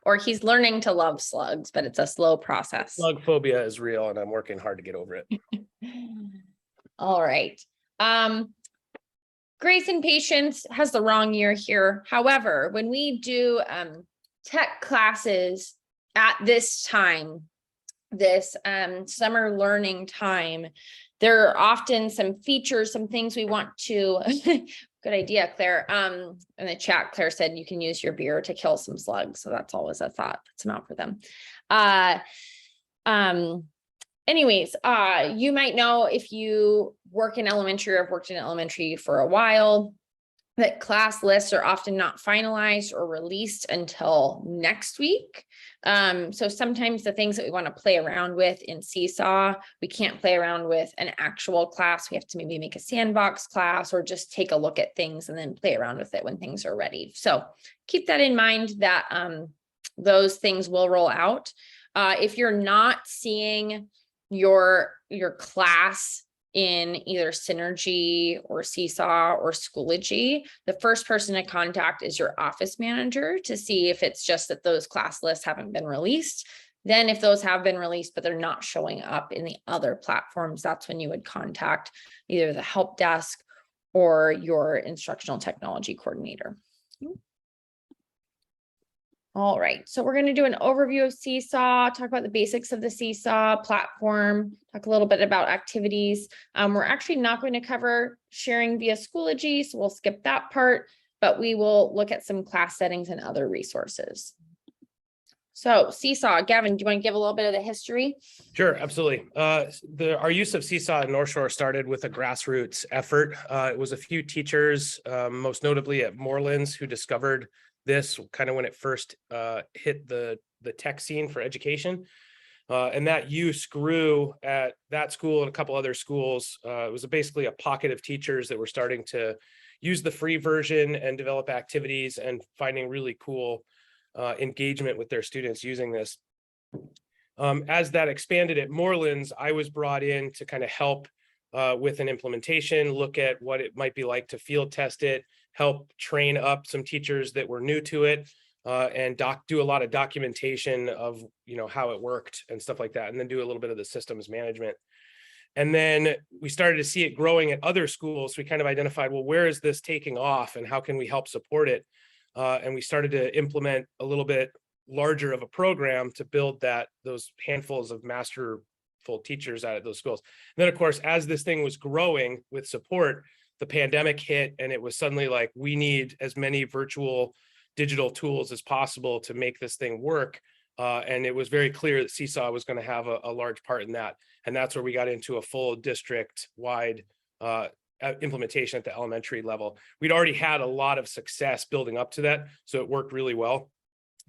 or he's learning to love slugs, but it's a slow process. Slug phobia is real, and I'm working hard to get over it. All right. Grace and Patience has the wrong year here. However, when we do tech classes at this time, this summer learning time, there are often some features, some things we want to, good idea, Claire. In the chat, Claire said you can use your beer to kill some slugs. So that's always a thought. That's them out for them. Anyways, you might know if you work in elementary or have worked in elementary for a while, that class lists are often not finalized or released until next week. So sometimes the things that we want to play around with in Seesaw, we can't play around with an actual class. We have to maybe make a sandbox class or just take a look at things and then play around with it when things are ready. So keep that in mind that those things will roll out. If you're not seeing your class in either Synergy or Seesaw or Schoology, the first person to contact is your office manager to see if it's just that those class lists haven't been released. Then if those have been released, but they're not showing up in the other platforms, that's when you would contact either the help desk or your instructional technology coordinator. All right, so we're going to do an overview of Seesaw, talk about the basics of the Seesaw platform, talk a little bit about activities. We're actually not going to cover sharing via Schoology, so we'll skip that part, but we will look at some class settings and other resources. So Seesaw, Gavin, do you want to give a little bit of the history? Sure, absolutely. Our use of Seesaw at North Shore started with a grassroots effort. It was a few teachers, most notably at Morelands, who discovered this kind of when it first hit the tech scene for education. And that use grew at that school and a couple other schools. It was basically a pocket of teachers that were starting to use the free version and develop activities and finding really cool engagement with their students using this. As that expanded at Morelands, I was brought in to kind of help with an implementation, look at what it might be like to field test it, help train up some teachers that were new to it, and do a lot of documentation of how it worked and stuff like that, and then do a little bit of the systems management. And then we started to see it growing at other schools. We kind of identified, well, where is this taking off and how can we help support it? And we started to implement a little bit larger of a program to build those handfuls of masterful teachers out of those schools. And then, of course, as this thing was growing with support, the pandemic hit, and it was suddenly like, we need as many virtual digital tools as possible to make this thing work. And it was very clear that Seesaw was going to have a large part in that. And that's where we got into a full district-wide implementation at the elementary level. We'd already had a lot of success building up to that, so it worked really well.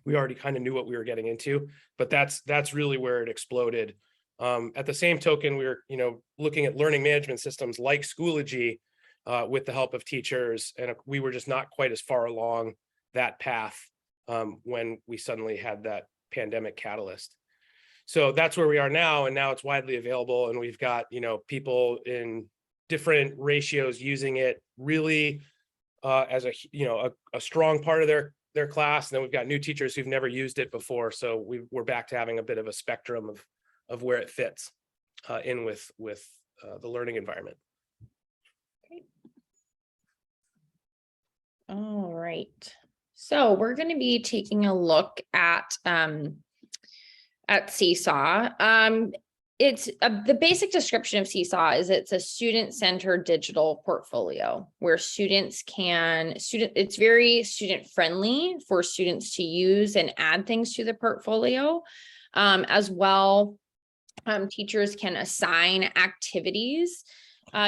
We already kind of knew what we were getting into, but that's really where it exploded. At the same token, we were looking at learning management systems like Schoology with the help of teachers, and we were just not quite as far along that path when we suddenly had that pandemic catalyst. So that's where we are now, and now it's widely available, and we've got people in different ratios using it really as a strong part of their class. And then we've got new teachers who've never used it before, so we're back to having a bit of a spectrum of where it fits in with the learning environment. Okay. All right. So we're going to be taking a look at Seesaw. It's the basic description of Seesaw is it's a student-centered digital portfolio where it's very student-friendly for students to use and add things to the portfolio. As well, teachers can assign activities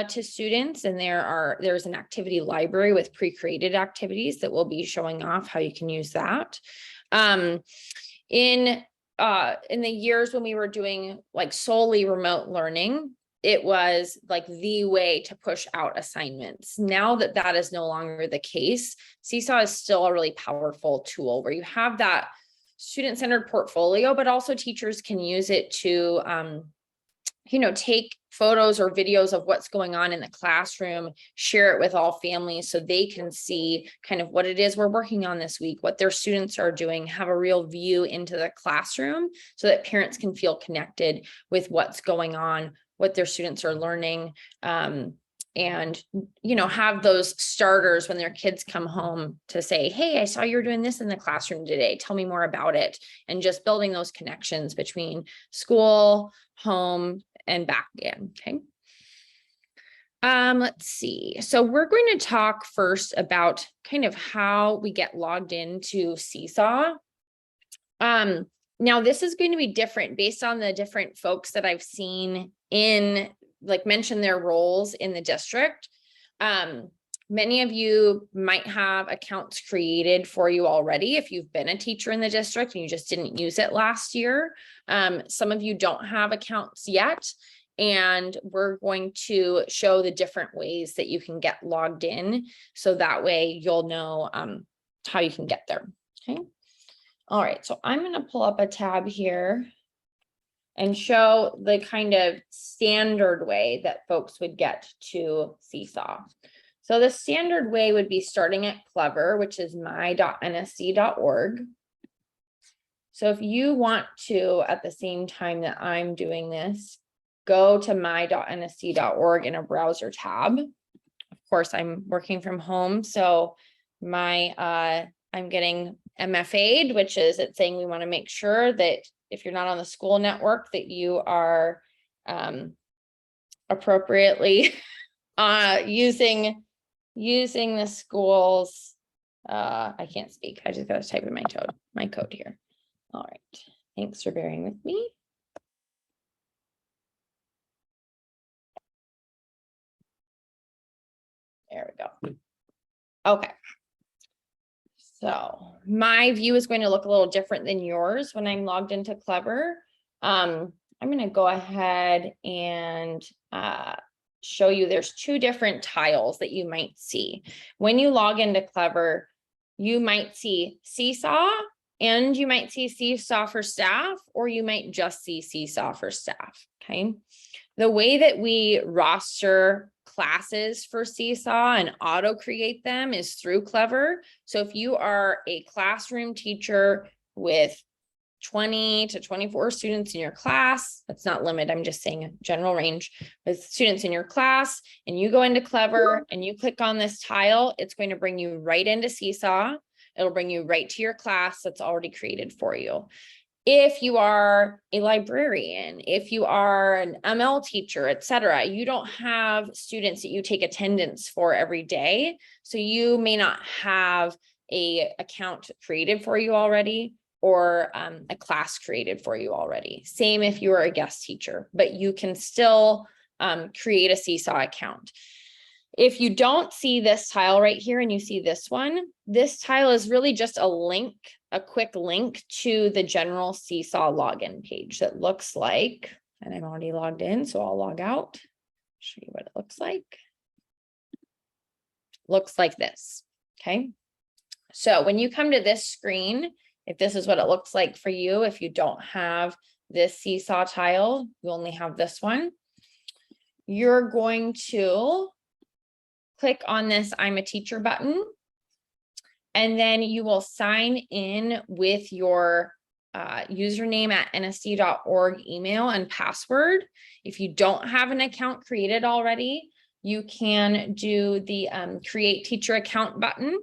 to students, and there's an activity library with pre-created activities that will be showing off how you can use that. In the years when we were doing like solely remote learning, it was like the way to push out assignments. Now that is no longer the case, Seesaw is still a really powerful tool where you have that student-centered portfolio, but also teachers can use it to take photos or videos of what's going on in the classroom, share it with all families so they can see kind of what it is we're working on this week, what their students are doing, have a real view into the classroom so that parents can feel connected with what's going on, what their students are learning, and have those starters when their kids come home to say, hey, I saw you were doing this in the classroom today. Tell me more about it. And just building those connections between school, home, and back again. Okay. Let's see. So we're going to talk first about kind of how we get logged into Seesaw. Now this is going to be different based on the different folks that I've seen mention their roles in the district. Many of you might have accounts created for you already if you've been a teacher in the district and you just didn't use it last year. Some of you don't have accounts yet, and we're going to show the different ways that you can get logged in. So that way you'll know how you can get there. Okay. All right. So I'm going to pull up a tab here and show the kind of standard way that folks would get to Seesaw. So the standard way would be starting at Clever, which is my.nsc.org. So if you want to, at the same time that I'm doing this, go to my.nsc.org in a browser tab. Of course, I'm working from home, so I'm getting MFA'd, which is it's saying we want to make sure that if you're not on the school network, that you are appropriately using the schools. I can't speak. I just got to type in my code here. All right. Thanks for bearing with me. There we go. Okay. So my view is going to look a little different than yours when I'm logged into Clever. I'm going to go ahead and show you there's two different tiles that you might see. When you log into Clever, you might see Seesaw, and you might see Seesaw for staff, or you might just see Seesaw for staff. Okay. The way that we roster classes for Seesaw and auto create them is through Clever. So if you are a classroom teacher with 20 to 24 students in your class, that's not limit, I'm just saying a general range, with students in your class, and you go into Clever and you click on this tile, it's going to bring you right into Seesaw. It'll bring you right to your class that's already created for you. If you are a librarian, if you are an ML teacher, etc., you don't have students that you take attendance for every day. So you may not have an account created for you already, or a class created for you already. Same if you are a guest teacher, but you can still create a Seesaw account. If you don't see this tile right here and you see this one, this tile is really just a link, a quick link to the general Seesaw login page that looks like, and I'm already logged in, so I'll log out, show you what it looks like. Looks like this. Okay. So when you come to this screen, if this is what it looks like for you, if you don't have this Seesaw tile, you only have this one, you're going to click on this I'm a teacher button, and then you will sign in with your username at nsc.org email and password. If you don't have an account created already, you can do the create teacher account button,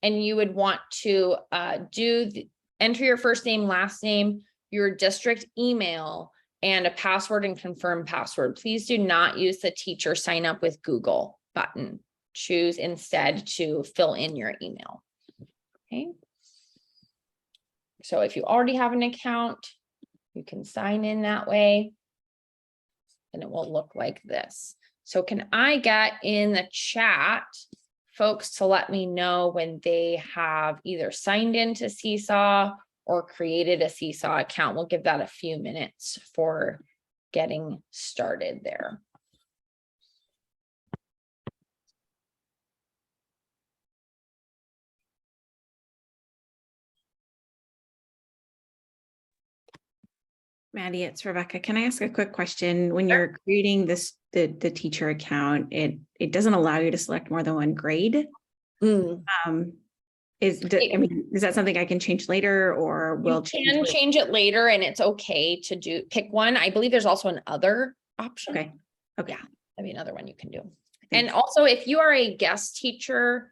and you would want to enter your first name, last name, your district email, and a password and confirm password. Please do not use the teacher sign up with Google button. Choose instead to fill in your email. Okay. So if you already have an account, you can sign in that way, and it will look like this. So can I get in the chat folks to let me know when they have either signed into Seesaw or created a Seesaw account? We'll give that a few minutes for getting started there. Maddie, it's Rebecca. Can I ask a quick question? When Sure. you're creating the teacher account, it doesn't allow you to select more than one grade. Mm. Is that something I can change later, or You will can change it later, and it's okay to pick one. I believe there's also an other option. Okay. Okay. Yeah, that'd be another one you can do. Thanks. And also, if you are a guest teacher,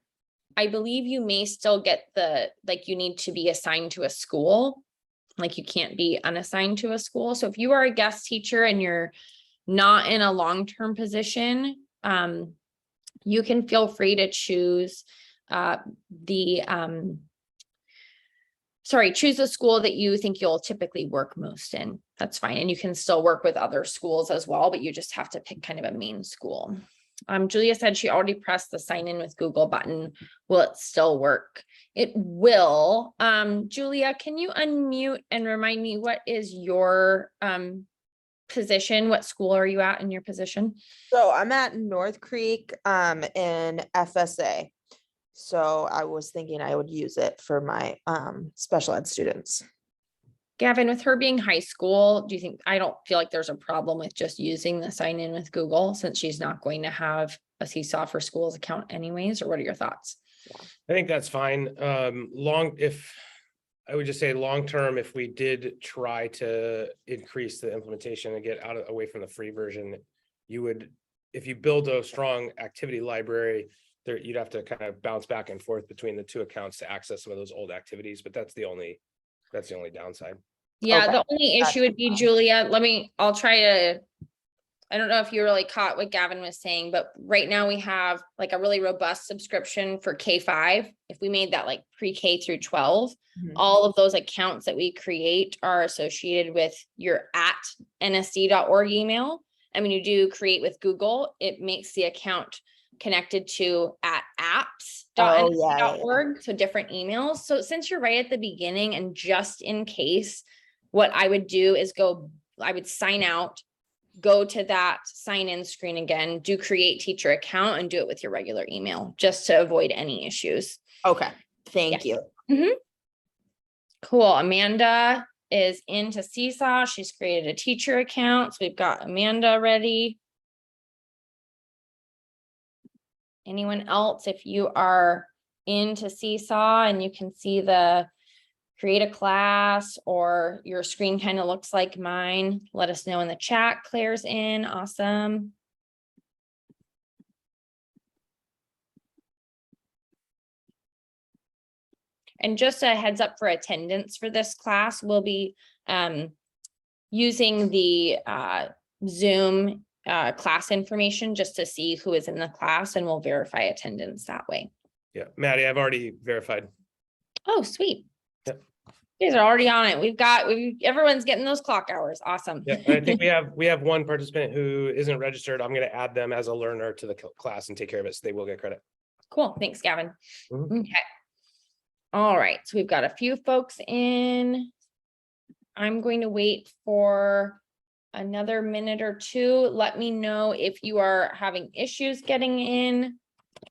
I believe you may still get you need to be assigned to a school. Like you can't be unassigned to a school. So if you are a guest teacher and you're not in a long-term position, you can feel free to choose choose the school that you think you'll typically work most in. That's fine. And you can still work with other schools as well, but you just have to pick kind of a main school. Julia said she already pressed the sign in with Google button. Will it still work? It will. Julia, can you unmute and remind me what is your position? What school are you at in your position? So I'm at North Creek in FSA. So I was thinking I would use it for my special ed students. Gavin, with her being high school, do you think, I don't feel like there's a problem with just using the sign in with Google since she's not going to have a Seesaw for Schools account anyways, or what are your thoughts? I think that's fine. I would just say long-term, if we did try to increase the implementation and get away from the free version, if you build a strong activity library, you'd have to kind of bounce back and forth between the two accounts to access some of those old activities, but that's the only downside. Yeah, Okay. the only issue would be, Julia, I'll try to, I don't know if you really caught what Gavin was saying, but right now we have like a really robust subscription for K-5. If we made that like pre-K through 12, all of those accounts that we create are associated with your @nsd.org email. And when you do create with Google, it makes the account connected to apps.nsd.org. So different emails. So since you're right at the beginning, and just in case, what I would do is I would sign out, go to that sign in screen again, do create teacher account and do it with your regular email just to avoid any issues. Okay. Thank you. Cool. Amanda is into Seesaw. She's created a teacher account. So we've got Amanda ready. Anyone else, if you are into Seesaw and you can see the create a class or your screen kind of looks like mine, let us know in the chat. Claire's in. Awesome. And just a heads up for attendance for this class, we'll be using the Zoom class information just to see who is in the class, and we'll verify attendance that way. Yeah, Maddie, I've already verified. Oh, sweet. Yep. You guys are already on it. Everyone's getting those clock hours. Awesome. Yeah, I think we have one participant who isn't registered. I'm going to add them as a learner to the class and take care of it, so they will get credit. Cool. Thanks, Gavin. Mhm. Okay. All right. So we've got a few folks in. I'm going to wait for another minute or two. Let me know if you are having issues getting in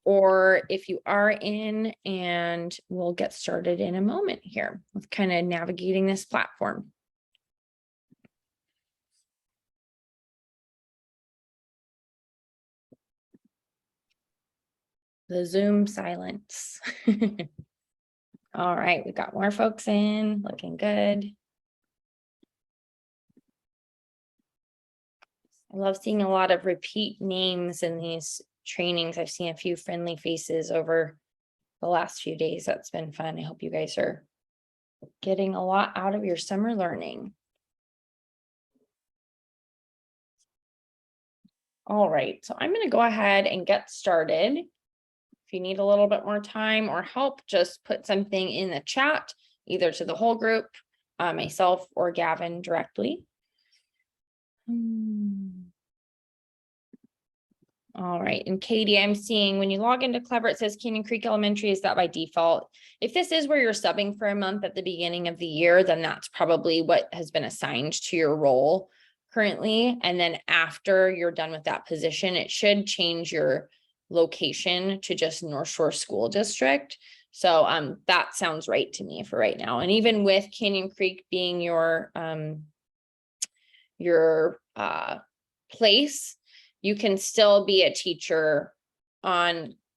or if you are in, and we'll get started in a moment here with kind of navigating this platform. The Zoom silence. All right, we've got more folks in, looking good. I love seeing a lot of repeat names in these trainings. I've seen a few friendly faces over the last few days. That's been fun. I hope you guys are getting a lot out of your summer learning. All right, so I'm going to go ahead and get started. If you need a little bit more time or help, just put something in the chat, either to the whole group, myself or Gavin directly. All right, and Katie, I'm seeing when you log into Clever, it says Canyon Creek Elementary. Is that by default? If this is where you're subbing for a month at the beginning of the year, then that's probably what has been assigned to your role currently. And then after you're done with that position, it should change your location to just North Shore School District. So that sounds right to me for right now. And even with Canyon Creek being your your place, you can still be a teacher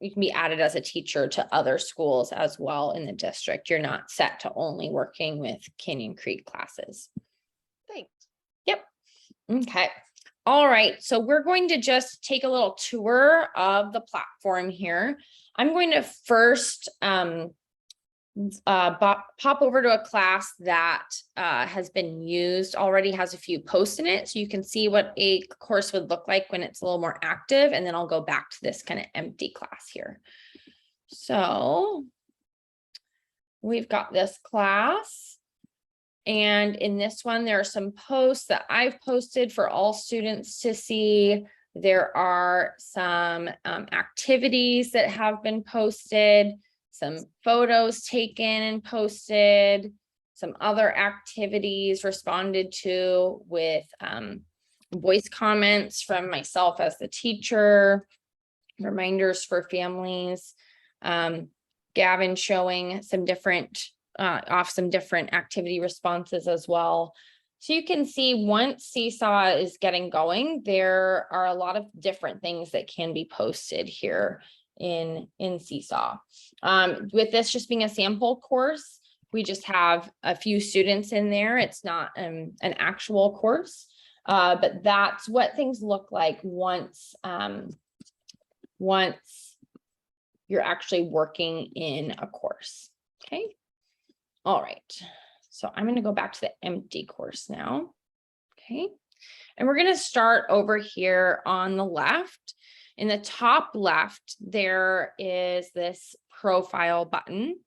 you can be added as a teacher to other schools as well in the district. You're not set to only working with Canyon Creek classes. Thanks. Yep. Okay. All right. So we're going to just take a little tour of the platform here. I'm going to first pop over to a class that has been used already, has a few posts in it. So you can see what a course would look like when it's a little more active. And then I'll go back to this kind of empty class here. So we've got this class. And in this one, there are some posts that I've posted for all students to see. There are some activities that have been posted, some photos taken and posted, some other activities responded to with voice comments from myself as the teacher, reminders for families, Gavin showing some different some different activity responses as well. So you can see once Seesaw is getting going, there are a lot of different things that can be posted here in Seesaw. With this just being a sample course, we just have a few students in there. It's not an actual course, but that's what things look like once you're actually working in a course. Okay. All right. So I'm going to go back to the empty course now. Okay. And we're going to start over here on the left. In the top left, there is this profile button.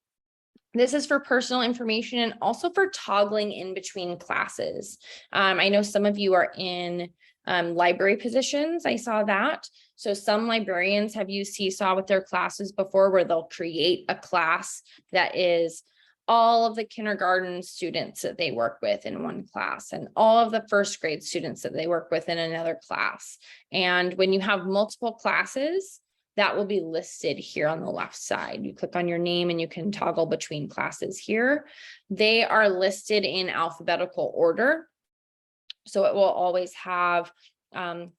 This is for personal information and also for toggling in between classes. I know some of you are in library positions. I saw that. So some librarians have used Seesaw with their classes before, where they'll create a class that is all of the kindergarten students that they work with in one class and all of the first grade students that they work with in another class. And when you have multiple classes, that will be listed here on the left side. You click on your name and you can toggle between classes here. They are listed in alphabetical order. So it will always have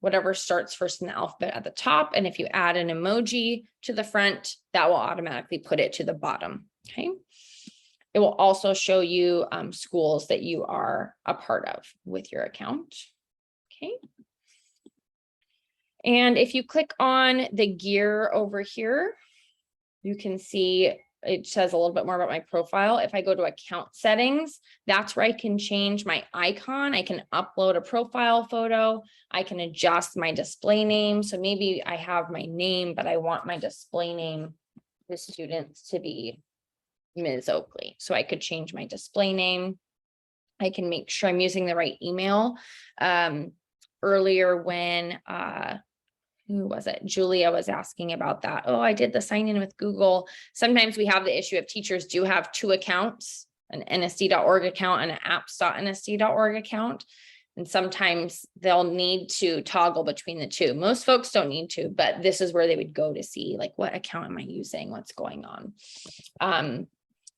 whatever starts first in the alphabet at the top. And if you add an emoji to the front, that will automatically put it to the bottom. Okay. It will also show you schools that you are a part of with your account. Okay. And if you click on the gear over here, you can see it says a little bit more about my profile. If I go to account settings, that's where I can change my icon. I can upload a profile photo. I can adjust my display name. So maybe I have my name, but I want my display name, the students, to be Ms. Oakley. So I could change my display name. I can make sure I'm using the right email. Earlier when, who was it? Julia was asking about that. Oh, I did the sign in with Google. Sometimes we have the issue of teachers do have two accounts, an nsd.org account and an apps.nsd.org account. And sometimes they'll need to toggle between the two. Most folks don't need to, but this is where they would go to see, like, what account am I using? What's going on?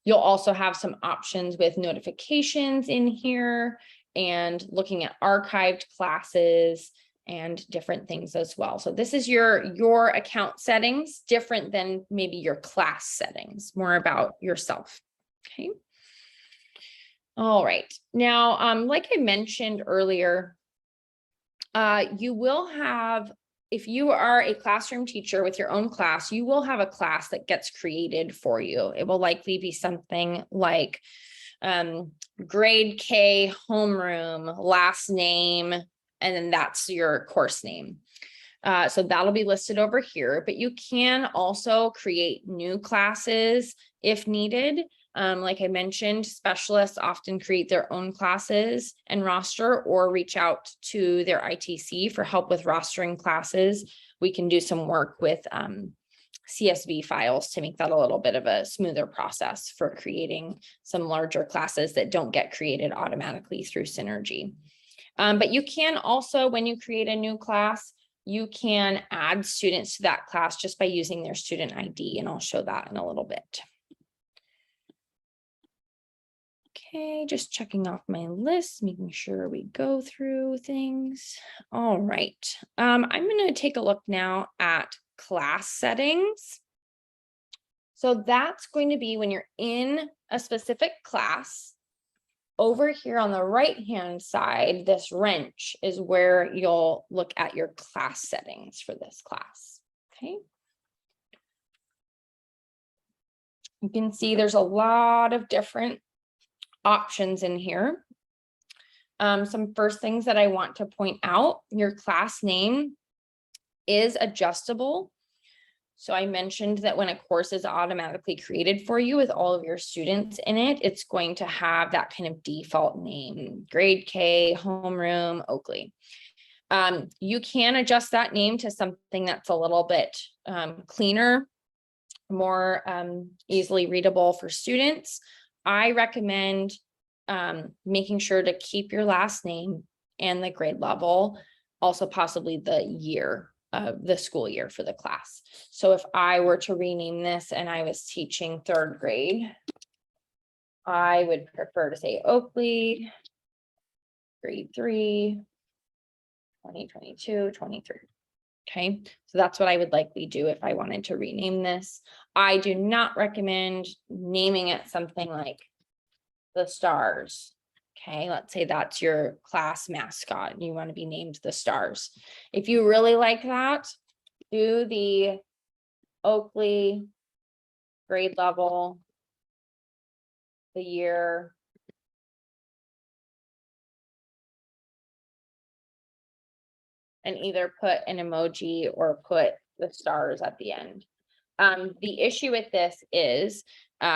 You'll also have some options with notifications in here and looking at archived classes and different things as well. So this is your account settings, different than maybe your class settings, more about yourself. Okay. All right. Now, like I mentioned earlier, you will have, if you are a classroom teacher with your own class, you will have a class that gets created for you. It will likely be something like grade K homeroom, last name, and then that's your course name. So that'll be listed over here, but you can also create new classes if needed. Like I mentioned, specialists often create their own classes and roster or reach out to their ITC for help with rostering classes. We can do some work with CSV files to make that a little bit of a smoother process for creating some larger classes that don't get created automatically through Synergy. But you can also, when you create a new class, you can add students to that class just by using their student ID, and I'll show that in a little bit. Okay, just checking off my list, making sure we go through things. All right. I'm going to take a look now at class settings. So that's going to be when you're in a specific class. Over here on the right-hand side, this wrench is where you'll look at your class settings for this class. Okay. You can see there's a lot of different options in here. Some first things that I want to point out, your class name is adjustable. So I mentioned that when a course is automatically created for you with all of your students in it, it's going to have that kind of default name, grade K, homeroom, Oakley. You can adjust that name to something that's a little bit cleaner, more easily readable for students. I recommend making sure to keep your last name and the grade level, also possibly the year of the school year for the class. So if I were to rename this and I was teaching 3rd grade, I would prefer to say Oakley, grade 3, 2022, 23. Okay, so that's what I would likely do if I wanted to rename this. I do not recommend naming it something like the Stars. Okay, let's say that's your class mascot and you want to be named the Stars. If you really like that, do the Oakley grade level, the year, and either put an emoji or put the stars at the end. The issue with this is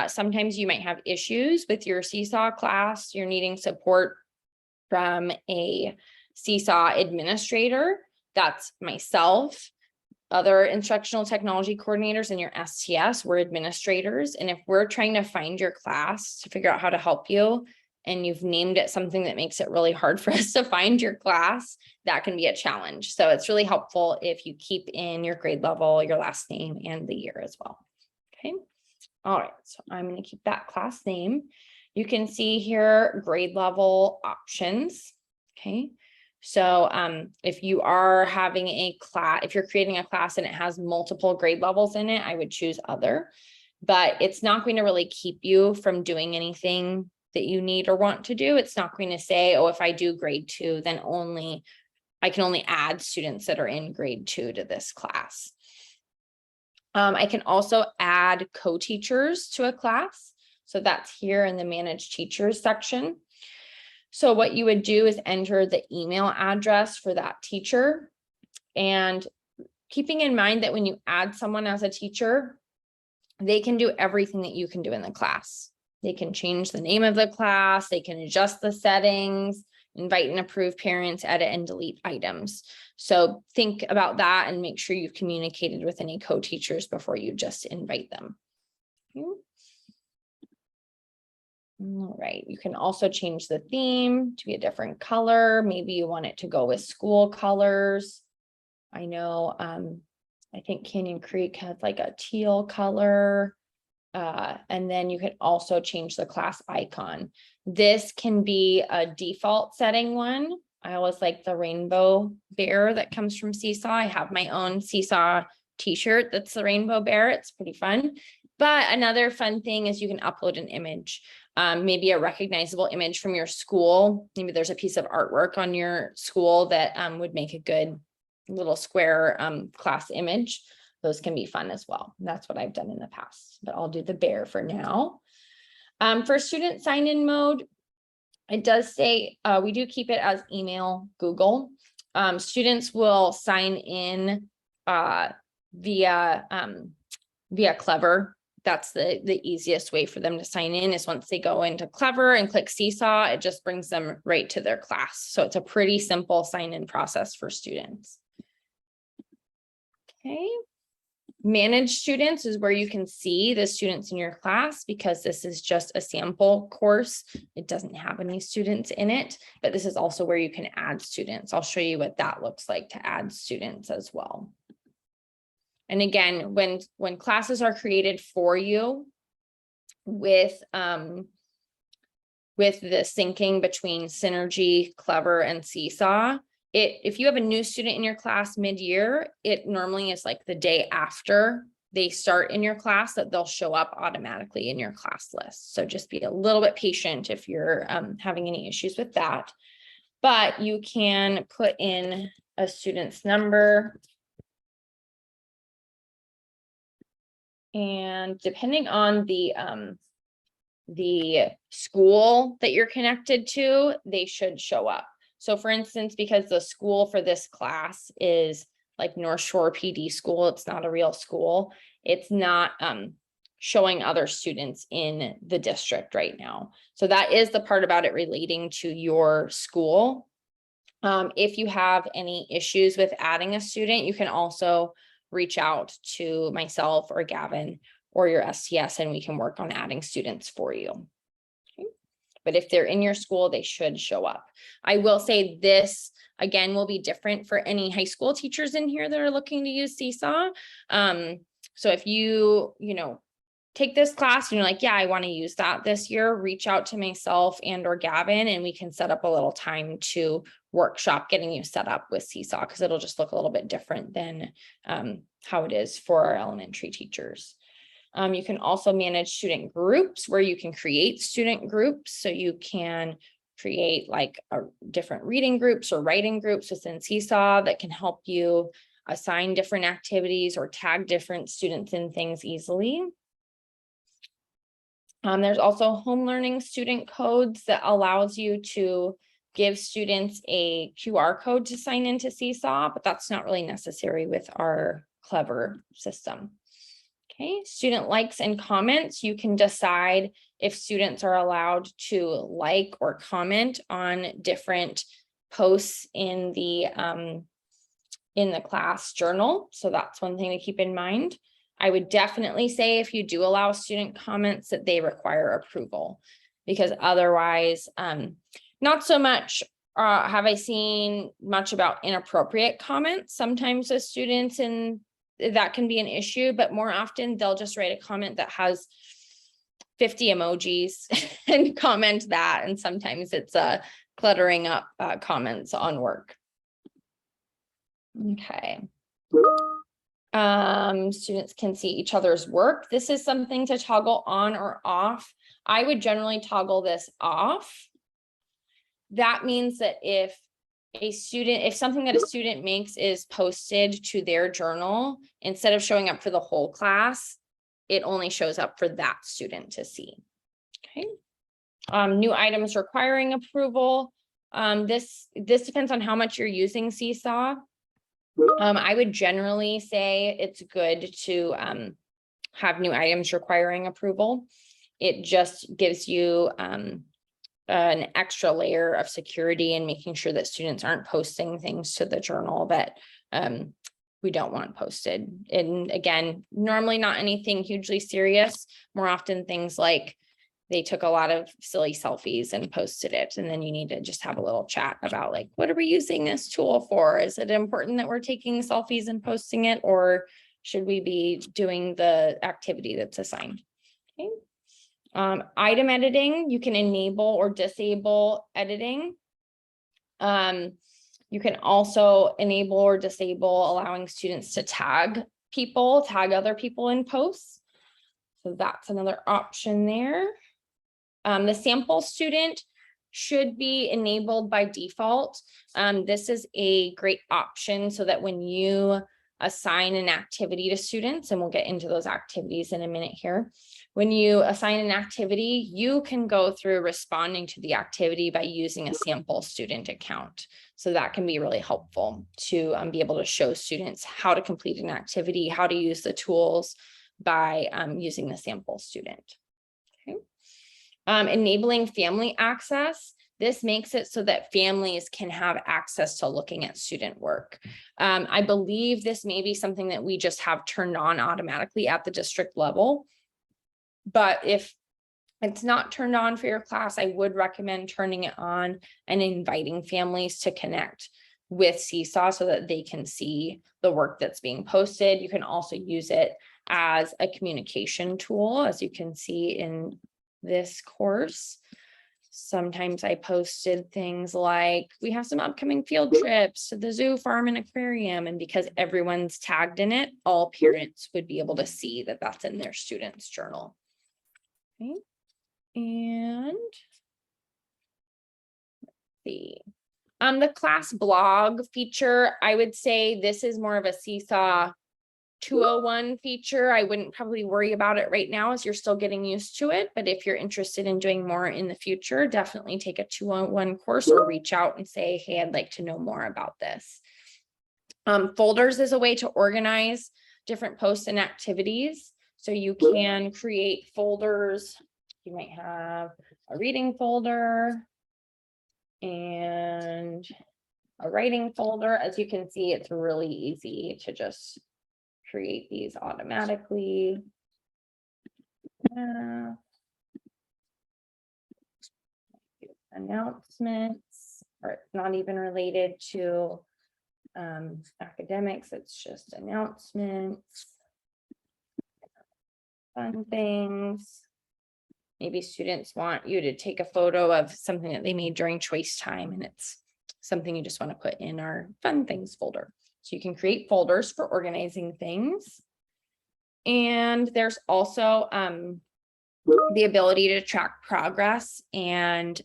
sometimes you might have issues with your Seesaw class. You're needing support from a Seesaw administrator. That's myself. Other instructional technology coordinators in your STS, we're administrators. And if we're trying to find your class to figure out how to help you, and you've named it something that makes it really hard for us to find your class, that can be a challenge. So it's really helpful if you keep in your grade level, your last name, and the year as well. Okay. All right. So I'm going to keep that class name. You can see here grade level options. Okay. So if you are having a class, if you're creating a class and it has multiple grade levels in it, I would choose other, but it's not going to really keep you from doing anything that you need or want to do. It's not going to say, oh, if I do grade 2, then I can only add students that are in grade 2 to this class. I can also add co-teachers to a class. So that's here in the manage teachers section. So what you would do is enter the email address for that teacher, and keeping in mind that when you add someone as a teacher, they can do everything that you can do in the class. They can change the name of the class, they can adjust the settings, invite and approve parents, edit and delete items. So think about that and make sure you've communicated with any co-teachers before you just invite them. Okay. All right, you can also change the theme to be a different color. Maybe you want it to go with school colors. I know, I think Canyon Creek has like a teal color. And then you can also change the class icon. This can be a default setting one. I always like the rainbow bear that comes from Seesaw. I have my own Seesaw t-shirt that's the rainbow bear. It's pretty fun. But another fun thing is you can upload an image, maybe a recognizable image from your school. Maybe there's a piece of artwork on your school that would make a good little square class image. Those can be fun as well. That's what I've done in the past, but I'll do the bear for now. For student sign-in mode, it does say we do keep it as email Google. Students will sign in via Clever. That's the easiest way for them to sign in is once they go into Clever and click Seesaw, it just brings them right to their class. So it's a pretty simple sign-in process for students. Okay. Manage students is where you can see the students in your class because this is just a sample course. It doesn't have any students in it, but this is also where you can add students. I'll show you what that looks like to add students as well. And again, when classes are created for you with with the syncing between Synergy, Clever, and Seesaw. If you have a new student in your class mid-year, it normally is like the day after they start in your class that they'll show up automatically in your class list. So just be a little bit patient if you're having any issues with that. But you can put in a student's number. And depending on the school that you're connected to, they should show up. So for instance, because the school for this class is like North Shore PD school, it's not a real school. It's not showing other students in the district right now. So that is the part about it relating to your school. If you have any issues with adding a student, you can also reach out to myself or Gavin or your STS, and we can work on adding students for you. Okay. But if they're in your school, they should show up. I will say this, again, will be different for any high school teachers in here that are looking to use Seesaw. So if you take this class and you're like, yeah, I want to use that this year, reach out to myself and or Gavin, and we can set up a little time to workshop getting you set up with Seesaw, because it'll just look a little bit different than how it is for our elementary teachers. You can also manage student groups where you can create student groups. So you can create like different reading groups or writing groups within Seesaw that can help you assign different activities or tag different students in things easily. There's also home learning student codes that allows you to give students a QR code to sign into Seesaw, but that's not really necessary with our Clever system. Okay, student likes and comments. You can decide if students are allowed to like or comment on different posts in the class journal. So that's one thing to keep in mind. I would definitely say if you do allow student comments that they require approval, because otherwise, not so much have I seen much about inappropriate comments sometimes with students, and that can be an issue, but more often they'll just write a comment that has 50 emojis and comment that. And sometimes it's cluttering up comments on work. Okay. Students can see each other's work. This is something to toggle on or off. I would generally toggle this off. That means that if something that a student makes is posted to their journal, instead of showing up for the whole class, it only shows up for that student to see. Okay. New items requiring approval. This depends on how much you're using Seesaw. I would generally say it's good to have new items requiring approval. It just gives you an extra layer of security and making sure that students aren't posting things to the journal that we don't want posted. And again, normally not anything hugely serious, more often things like they took a lot of silly selfies and posted it. And then you need to just have a little chat about like, what are we using this tool for? Is it important that we're taking selfies and posting it, or should we be doing the activity that's assigned? Okay. Item editing, you can enable or disable editing. You can also enable or disable allowing students to tag other people in posts. So that's another option there. The sample student should be enabled by default. This is a great option so that when you assign an activity to students, and we'll get into those activities in a minute here. When you assign an activity, you can go through responding to the activity by using a sample student account. So that can be really helpful to be able to show students how to complete an activity, how to use the tools by using the sample student. Okay. Enabling family access. This makes it so that families can have access to looking at student work. I believe this may be something that we just have turned on automatically at the district level. But if it's not turned on for your class, I would recommend turning it on and inviting families to connect with Seesaw so that they can see the work that's being posted. You can also use it as a communication tool, as you can see in this course. Sometimes I posted things like, we have some upcoming field trips to the zoo, farm, and aquarium. And because everyone's tagged in it, all parents would be able to see that that's in their student's journal. Okay. And let's see. The class blog feature, I would say this is more of a Seesaw 201 feature. I wouldn't probably worry about it right now as you're still getting used to it. But if you're interested in doing more in the future, definitely take a 201 course or reach out and say, hey, I'd like to know more about this. Folders is a way to organize different posts and activities. So you can create folders. You might have a reading folder and a writing folder. As you can see, it's really easy to just create these automatically. Announcements, or it's not even related to academics, it's just announcements, fun things. Maybe students want you to take a photo of something that they made during choice time, and it's something you just want to put in our fun things folder. So you can create folders for organizing things. And there's also the ability to track progress and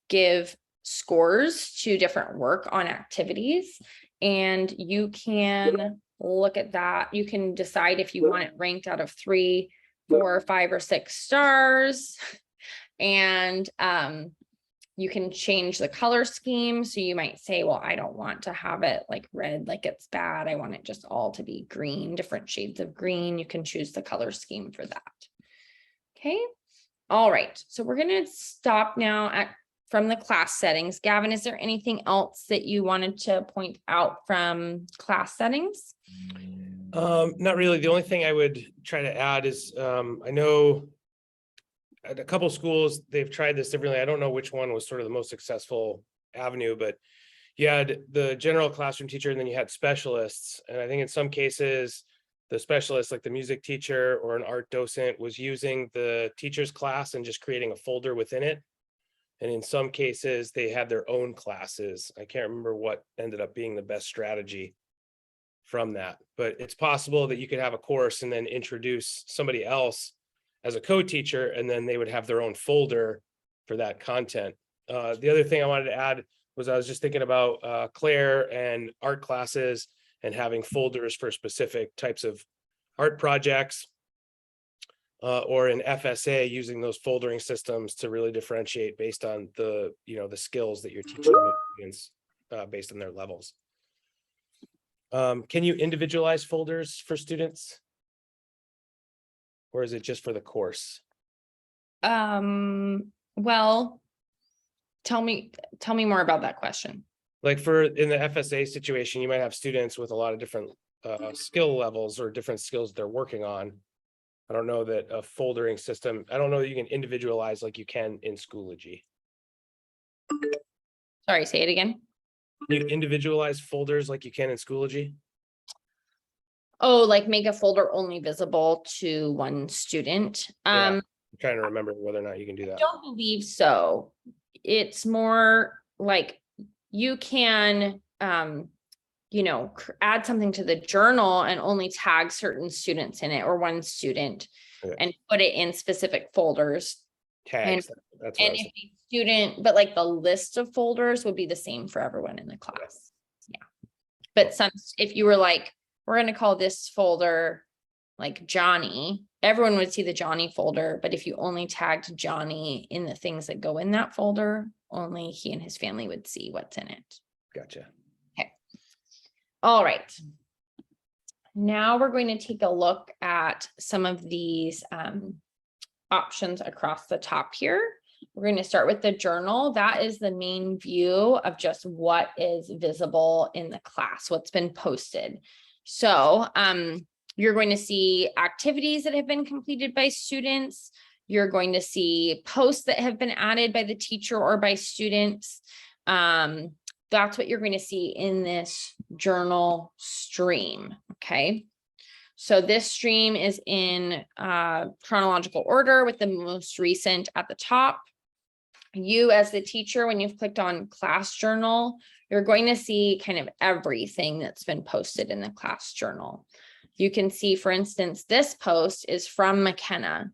give scores to different work on activities. And you can look at that. You can decide if you want it ranked out of 3, 4, 5, or 6 stars. And you can change the color scheme. So you might say, well, I don't want to have it like red, like it's bad. I want it just all to be green, different shades of green. You can choose the color scheme for that. Okay. All right. So we're going to stop now from the class settings. Gavin, is there anything else that you wanted to point out from class settings? Not really. The only thing I would try to add is, I know at a couple schools, they've tried this differently. I don't know which one was sort of the most successful avenue, but you had the general classroom teacher and then you had specialists. And I think in some cases, the specialist, like the music teacher or an art docent, was using the teacher's class and just creating a folder within it. And in some cases, they had their own classes. I can't remember what ended up being the best strategy from that, but it's possible that you could have a course and then introduce somebody else as a co-teacher, and then they would have their own folder for that content. The other thing I wanted to add was I was just thinking about Claire and art classes and having folders for specific types of art projects, or in FSA using those foldering systems to really differentiate based on the, the skills that you're teaching the students based on their levels. Can you individualize folders for students? Or is it just for the course? Well, tell me more about that question. Like in the FSA situation, you might have students with a lot of different skill levels or different skills they're working on. I don't know that a foldering system, I don't know that you can individualize like you can in Schoology. Sorry, say it again. Can you individualize folders like you can in Schoology? Oh, like make a folder only visible to one student. Yeah, I'm trying to remember whether or not you can do that. I don't believe so. It's more like you can, add something to the journal and only tag certain students in it or one student, okay, and put it in specific folders. Tags. That's what And if the student, but like the list of folders would be the same for everyone in the class. Yeah. But if you were like, we're going to call this folder like Johnny, everyone would see the Johnny folder. But if you only tagged Johnny in the things that go in that folder, only he and his family would see what's in it. Gotcha. Okay. All right. Now we're going to take a look at some of these options across the top here. We're going to start with the journal. That is the main view of just what is visible in the class, what's been posted. So you're going to see activities that have been completed by students. You're going to see posts that have been added by the teacher or by students. That's what you're going to see in this journal stream. Okay. So this stream is in chronological order with the most recent at the top. you as the teacher, when you've clicked on class journal, you're going to see kind of everything that's been posted in the class journal. You can see, for instance, this post is from McKenna.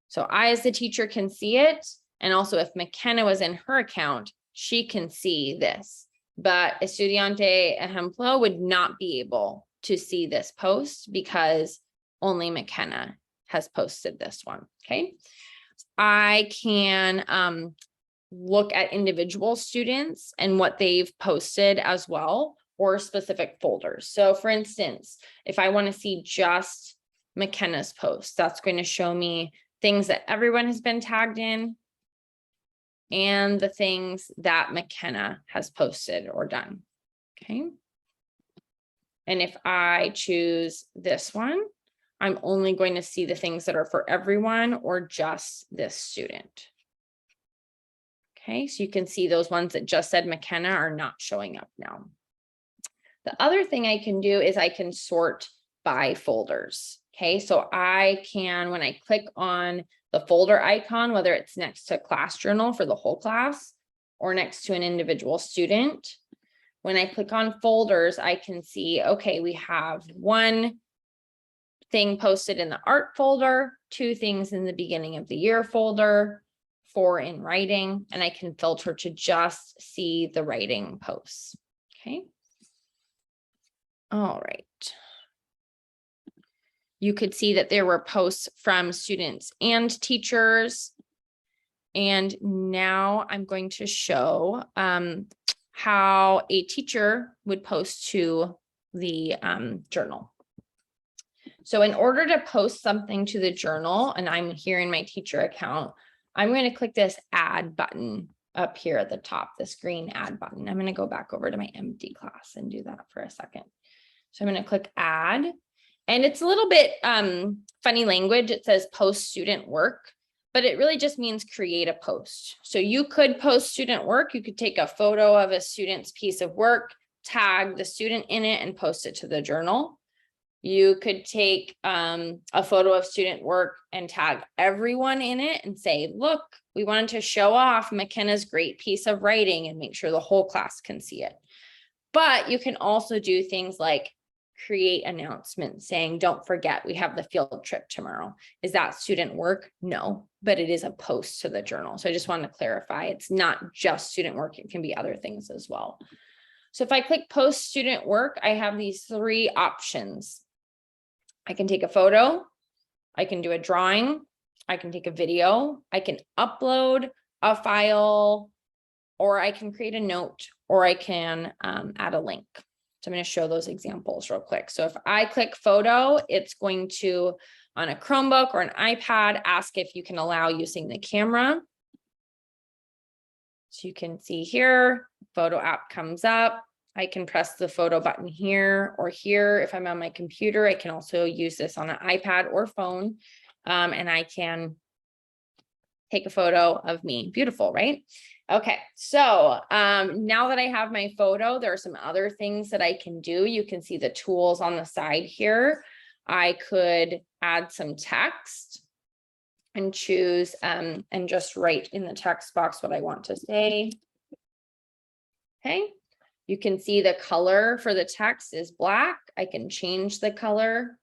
So I, as the teacher, can see it. And also if McKenna was in her account, she can see this. But Estudiante Ejemplo would not be able to see this post because only McKenna has posted this one, okay? I can look at individual students and what they've posted as well, or specific folders. So for instance, if I want to see just McKenna's post, that's going to show me things that everyone has been tagged in and the things that McKenna has posted or done, okay? And if I choose this one, I'm only going to see the things that are for everyone or just this student. Okay, so you can see those ones that just said McKenna are not showing up now. The other thing I can do is I can sort by folders. Okay, so I can, when I click on the folder icon, whether it's next to class journal for the whole class or next to an individual student, when I click on folders, I can see, okay, we have one thing posted in the art folder, 2 things in the beginning of the year folder, 4 in writing, and I can filter to just see the writing posts. Okay. All right. You could see that there were posts from students and teachers. And now I'm going to show how a teacher would post to the journal. So in order to post something to the journal, and I'm here in my teacher account, I'm going to click this add button up here at the top, this green add button. I'm going to go back over to my empty class and do that for a second. So I'm going to click add, and it's a little bit funny language. It says post student work, but it really just means create a post. So you could post student work. You could take a photo of a student's piece of work, tag the student in it, and post it to the journal. You could take a photo of student work and tag everyone in it and say, look, we wanted to show off McKenna's great piece of writing and make sure the whole class can see it. But you can also do things like create announcements saying, don't forget, we have the field trip tomorrow. Is that student work? No, but it is a post to the journal. So I just wanted to clarify, it's not just student work. It can be other things as well. So if I click post student work, I have these 3 options. I can take a photo, I can do a drawing, I can take a video, I can upload a file, or I can create a note, or I can add a link. So I'm going to show those examples real quick. So if I click photo, it's going to, on a Chromebook or an iPad, ask if you can allow using the camera. So you can see here, photo app comes up. I can press the photo button here or here. If I'm on my computer, I can also use this on an iPad or phone, and I can take a photo of me. Beautiful, right? Okay, so now that I have my photo, there are some other things that I can do. You can see the tools on the side here. I could add some text and choose and just write in the text box what I want to say. Okay. You can see the color for the text is black. I can change the color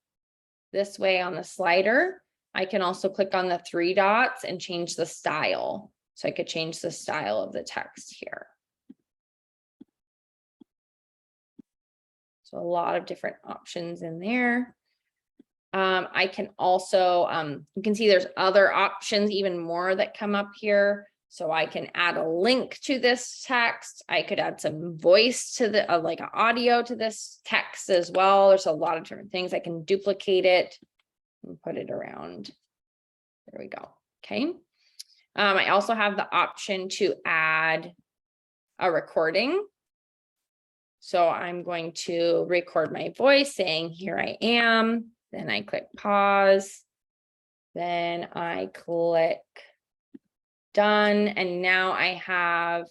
this way on the slider. I can also click on the 3 dots and change the style. So I could change the style of the text here. So a lot of different options in there. I can also, you can see there's other options, even more that come up here. So I can add a link to this text. I could add some voice to the, like an audio to this text as well. There's a lot of different things. I can duplicate it and put it around. There we go. Okay. I also have the option to add a recording. So I'm going to record my voice saying, here I am. Then I click pause. Then I click done. And now I have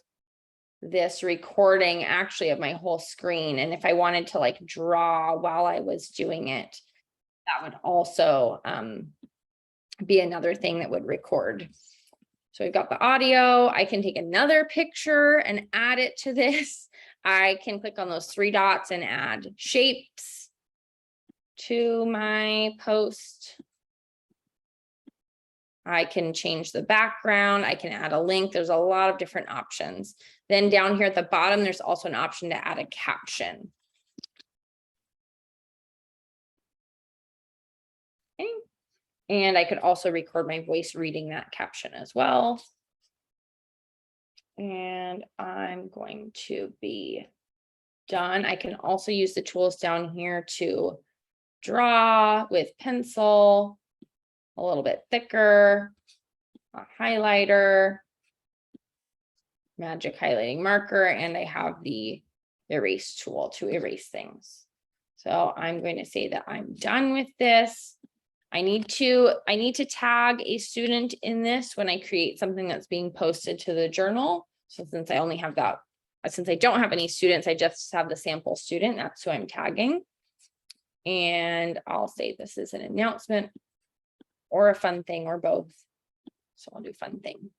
this recording actually of my whole screen. And if I wanted to like draw while I was doing it, that would also be another thing that would record. So we've got the audio. I can take another picture and add it to this. I can click on those 3 dots and add shapes to my post. I can change the background. I can add a link. There's a lot of different options. Then down here at the bottom, there's also an option to add a caption. Okay. And I could also record my voice reading that caption as well. And I'm going to be done. I can also use the tools down here to draw with pencil, a little bit thicker, a highlighter, magic highlighting marker, and I have the erase tool to erase things. So I'm going to say that I'm done with this. I need to tag a student in this when I create something that's being posted to the journal. So since I only have that, since I don't have any students, I just have the sample student. That's who I'm tagging. And I'll say this is an announcement or a fun thing or both. So I'll do fun thing.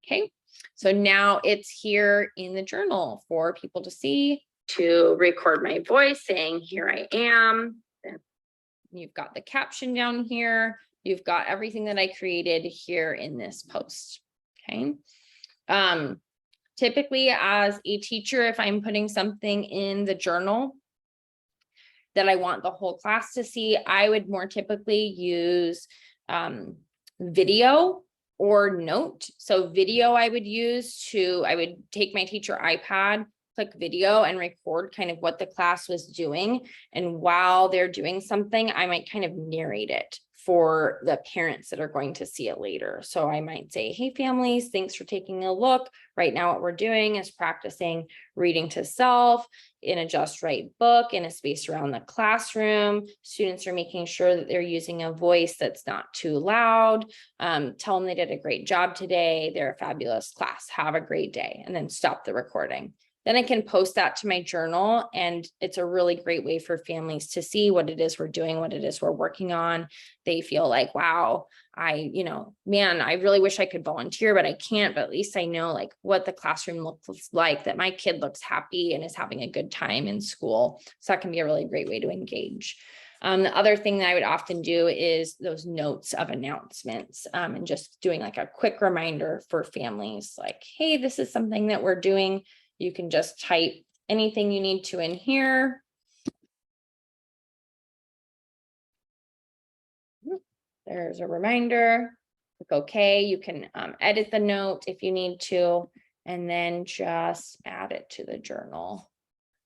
Okay, so now it's here in the journal for people to see, to record my voice saying, here I am. You've got the caption down here. You've got everything that I created here in this post. Okay. Typically as a teacher, if I'm putting something in the journal that I want the whole class to see, I would more typically use video or note. So video I would take my teacher iPad, click video and record kind of what the class was doing. And while they're doing something, I might kind of narrate it for the parents that are going to see it later. So I might say, hey families, thanks for taking a look. Right now what we're doing is practicing reading to self in a just right book in a space around the classroom. Students are making sure that they're using a voice that's not too loud. Tell them they did a great job today. They're a fabulous class. Have a great day. And then stop the recording. Then I can post that to my journal, and it's a really great way for families to see what it is we're doing, what it is we're working on. They feel like, wow, man, I really wish I could volunteer, but I can't, but at least I know like what the classroom looks like, that my kid looks happy and is having a good time in school. So that can be a really great way to engage. The other thing that I would often do is those notes of announcements, and just doing like a quick reminder for families like, hey, this is something that we're doing. You can just type anything you need to in here. There's a reminder. Click OK. You can edit the note if you need to, and then just add it to the journal.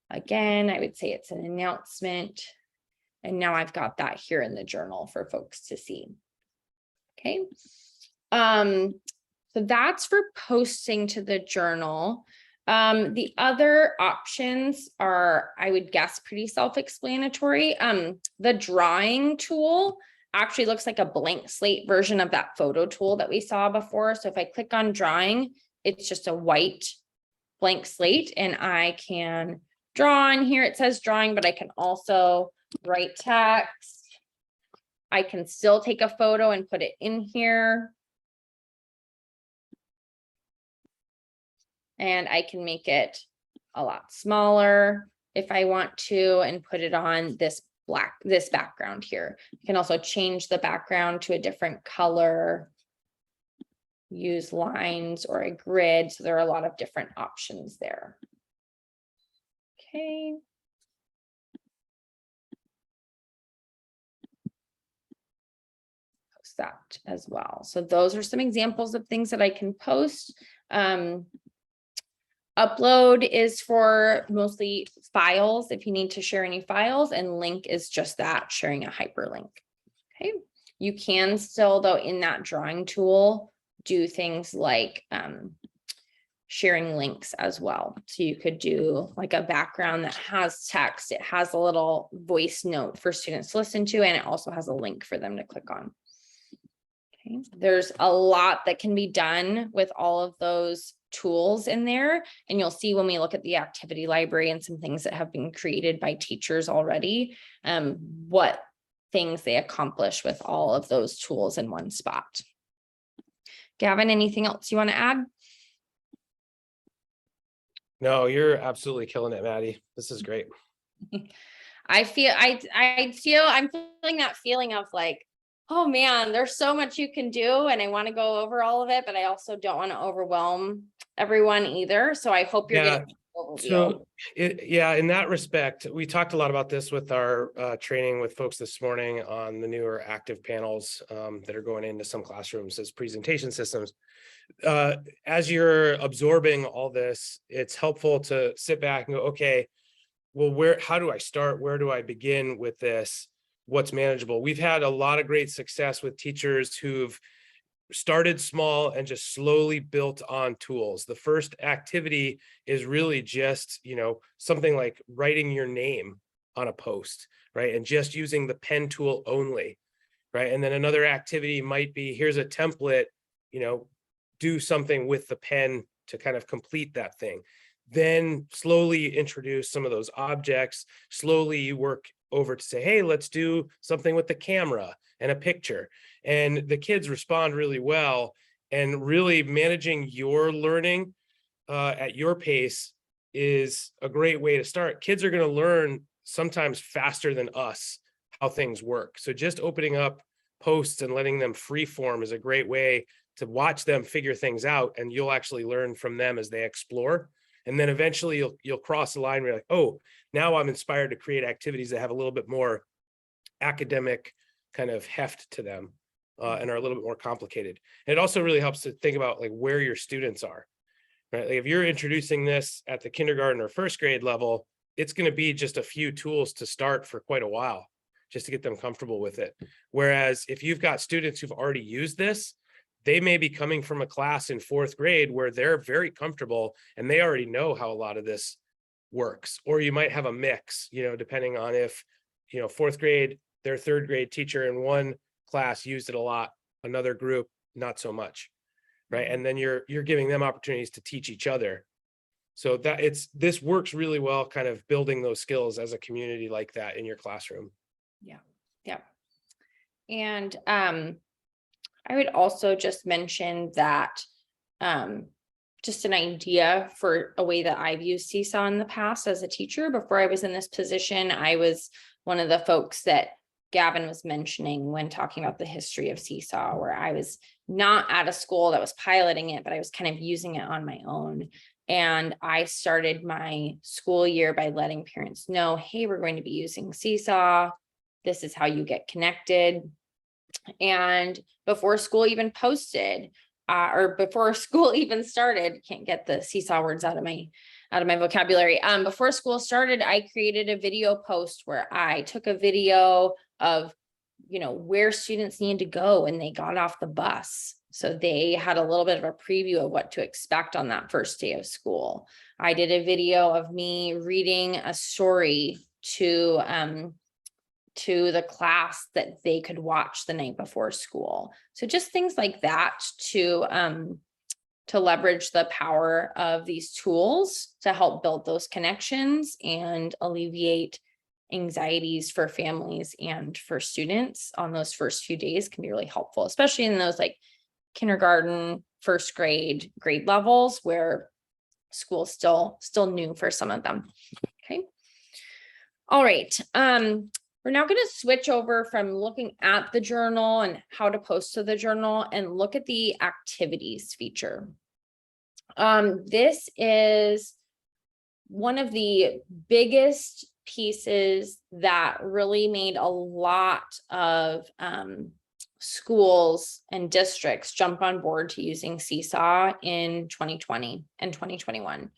Again, I would say it's an announcement. And now I've got that here in the journal for folks to see. Okay. So that's for posting to the journal. The other options are, I would guess, pretty self-explanatory. The drawing tool actually looks like a blank slate version of that photo tool that we saw before. So if I click on drawing, it's just a white blank slate and I can draw in here. It says drawing, but I can also write text. I can still take a photo and put it in here. And I can make it a lot smaller if I want to and put it on this background here. You can also change the background to a different color, use lines or a grid. So there are a lot of different options there. Okay. Post that as well. So those are some examples of things that I can post. Upload is for mostly files if you need to share any files, and link is just that, sharing a hyperlink. Okay, you can still, though, in that drawing tool, do things like sharing links as well. So you could do like a background that has text, it has a little voice note for students to listen to, and it also has a link for them to click on. Okay, there's a lot that can be done with all of those tools in there, and you'll see when we look at the activity library and some things that have been created by teachers already, what things they accomplish with all of those tools in one spot. Gavin, anything else you want to add? No, you're absolutely killing it, Maddie. This is great. I'm feeling that feeling of like, oh man, there's so much you can do and I want to go over all of it, but I also don't want to overwhelm everyone either. So I hope you're Yeah. getting an overview. So yeah, in that respect, we talked a lot about this with our training with folks this morning on the newer active panels that are going into some classrooms as presentation systems. As you're absorbing all this, it's helpful to sit back and go, okay, well, how do I start? Where do I begin with this? What's manageable? We've had a lot of great success with teachers who've started small and just slowly built on tools. The first activity is really just, something like writing your name on a post, right? And just using the pen tool only, right? And then another activity might be, here's a template, do something with the pen to kind of complete that thing. Then slowly introduce some of those objects. Slowly you work over to say, hey, let's do something with the camera and a picture. And the kids respond really well. And really managing your learning at your pace is a great way to start. Kids are going to learn sometimes faster than us how things work. So just opening up posts and letting them free form is a great way to watch them figure things out, and you'll actually learn from them as they explore. And then eventually you'll cross the line where you're like, oh, now I'm inspired to create activities that have a little bit more academic kind of heft to them and are a little bit more complicated. And it also really helps to think about like where your students are, right? Like if you're introducing this at the kindergarten or first grade level, it's going to be just a few tools to start for quite a while, just to get them comfortable with it. Whereas if you've got students who've already used this, they may be coming from a class in fourth grade where they're very comfortable and they already know how a lot of this works. Or you might have a mix, depending on if, fourth grade, their third grade teacher in one class used it a lot, another group, not so much, right? And then you're giving them opportunities to teach each other. So this works really well, kind of building those skills as a community like that in your classroom. Yeah. Yeah. And I would also just mention that just an idea for a way that I've used Seesaw in the past as a teacher. Before I was in this position, I was one of the folks that Gavin was mentioning when talking about the history of Seesaw, where I was not at a school that was piloting it, but I was kind of using it on my own. And I started my school year by letting parents know, hey, we're going to be using Seesaw. This is how you get connected. And before school even posted, or before school even started, can't get the Seesaw words out of my vocabulary. Before school started, I created a video post where I took a video of, where students needed to go when they got off the bus. So they had a little bit of a preview of what to expect on that first day of school. I did a video of me reading a story to the class that they could watch the night before school. So just things like that to leverage the power of these tools to help build those connections and alleviate anxieties for families and for students on those first few days can be really helpful, especially in those like kindergarten, first grade levels where school's still new for some of them. Okay. All right. We're now going to switch over from looking at the journal and how to post to the journal and look at the activities feature. This is one of the biggest pieces that really made a lot of schools and districts jump on board to using Seesaw in 2020 and 2021.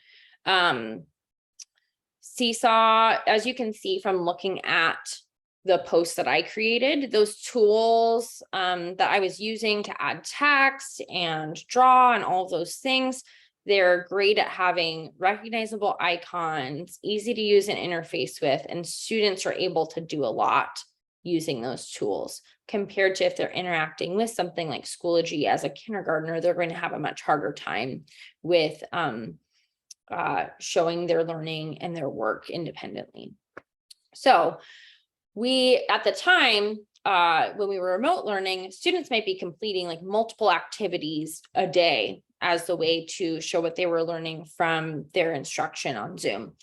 Seesaw, as you can see from looking at the posts that I created, those tools that I was using to add text and draw and all of those things, they're great at having recognizable icons, easy to use and interface with, and students are able to do a lot using those tools compared to if they're interacting with something like Schoology as a kindergartner, they're going to have a much harder time with showing their learning and their work independently. So we, at the time when we were remote learning, students might be completing like multiple activities a day as the way to show what they were learning from their instruction on Zoom.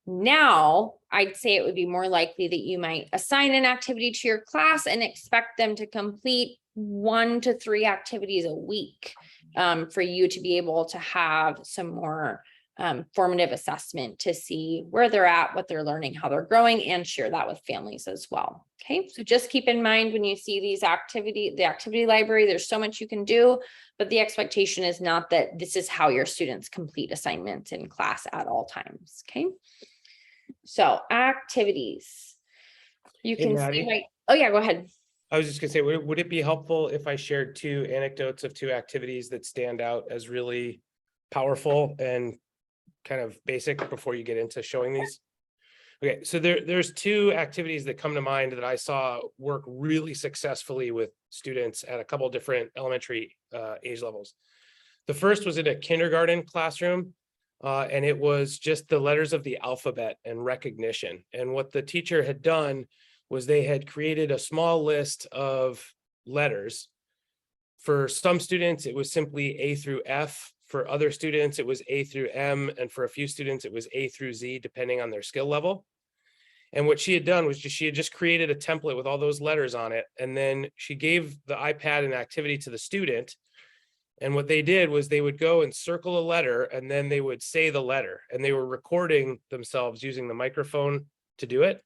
Now, I'd say it would be more likely that you might assign an activity to your class and expect them to complete 1 to 3 activities a week, for you to be able to have some more formative assessment to see where they're at, what they're learning, how they're growing, and share that with families as well. Okay, so just keep in mind when you see the activity library, there's so much you can do, but the expectation is not that this is how your students complete assignments in class at all times. Okay, so activities. You Hey, can Maddie. see, oh yeah, go ahead. I was just gonna say, would it be helpful if I shared 2 anecdotes of 2 activities that stand out as really powerful and kind of basic before you get into showing these? Okay, so there's 2 activities that come to mind that I saw work really successfully with students at a couple different elementary age levels. The first was in a kindergarten classroom, and it was just the letters of the alphabet and recognition. And what the teacher had done was they had created a small list of letters. For some students, it was simply A through F. For other students, it was A through M. And for a few students, it was A through Z, depending on their skill level. And what she had done was she had just created a template with all those letters on it. And then she gave the iPad an activity to the student. And what they did was they would go and circle a letter, and then they would say the letter, and they were recording themselves using the microphone to do it.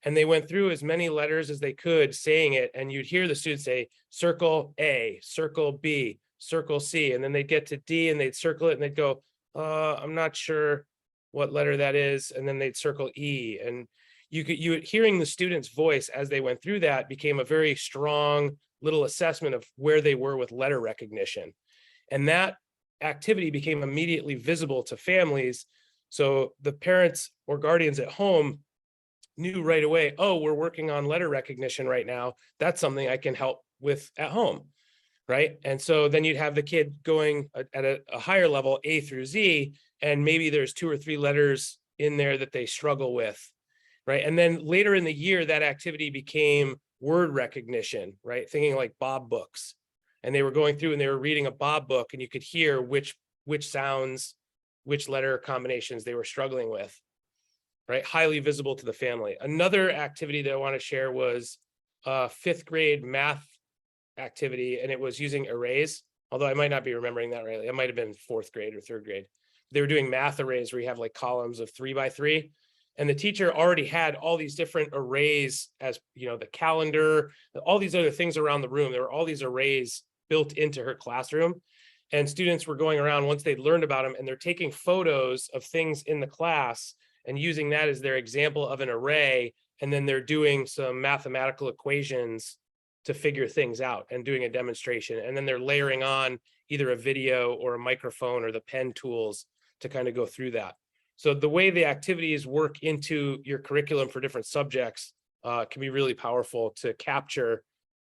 And they went through as many letters as they could saying it. And you'd hear the students say, circle A, circle B, circle C. And then they'd get to D and they'd circle it and they'd go, I'm not sure what letter that is. And then they'd circle E. And hearing the student's voice as they went through that became a very strong little assessment of where they were with letter recognition. And that activity became immediately visible to families. So the parents or guardians at home knew right away, oh, we're working on letter recognition right now. That's something I can help with at home, right? And so then you'd have the kid going at a higher level, A through Z, and maybe there's 2 or 3 letters in there that they struggle with, right? And then later in the year, that activity became word recognition, right? Thinking like Bob books. And they were going through and they were reading a Bob book, and you could hear which sounds, which letter combinations they were struggling with. Right, highly visible to the family. Another activity that I want to share was a 5th grade math activity, and it was using arrays, although I might not be remembering that rightly. It might have been 4th grade or 3rd grade. They were doing math arrays where you have like columns of 3 by 3. And the teacher already had all these different arrays, as you know, the calendar, all these other things around the room. There were all these arrays built into her classroom. And students were going around once they'd learned about them, and they're taking photos of things in the class and using that as their example of an array. And then they're doing some mathematical equations to figure things out and doing a demonstration. And then they're layering on either a video or a microphone or the pen tools to kind of go through that. So the way the activities work into your curriculum for different subjects can be really powerful to capture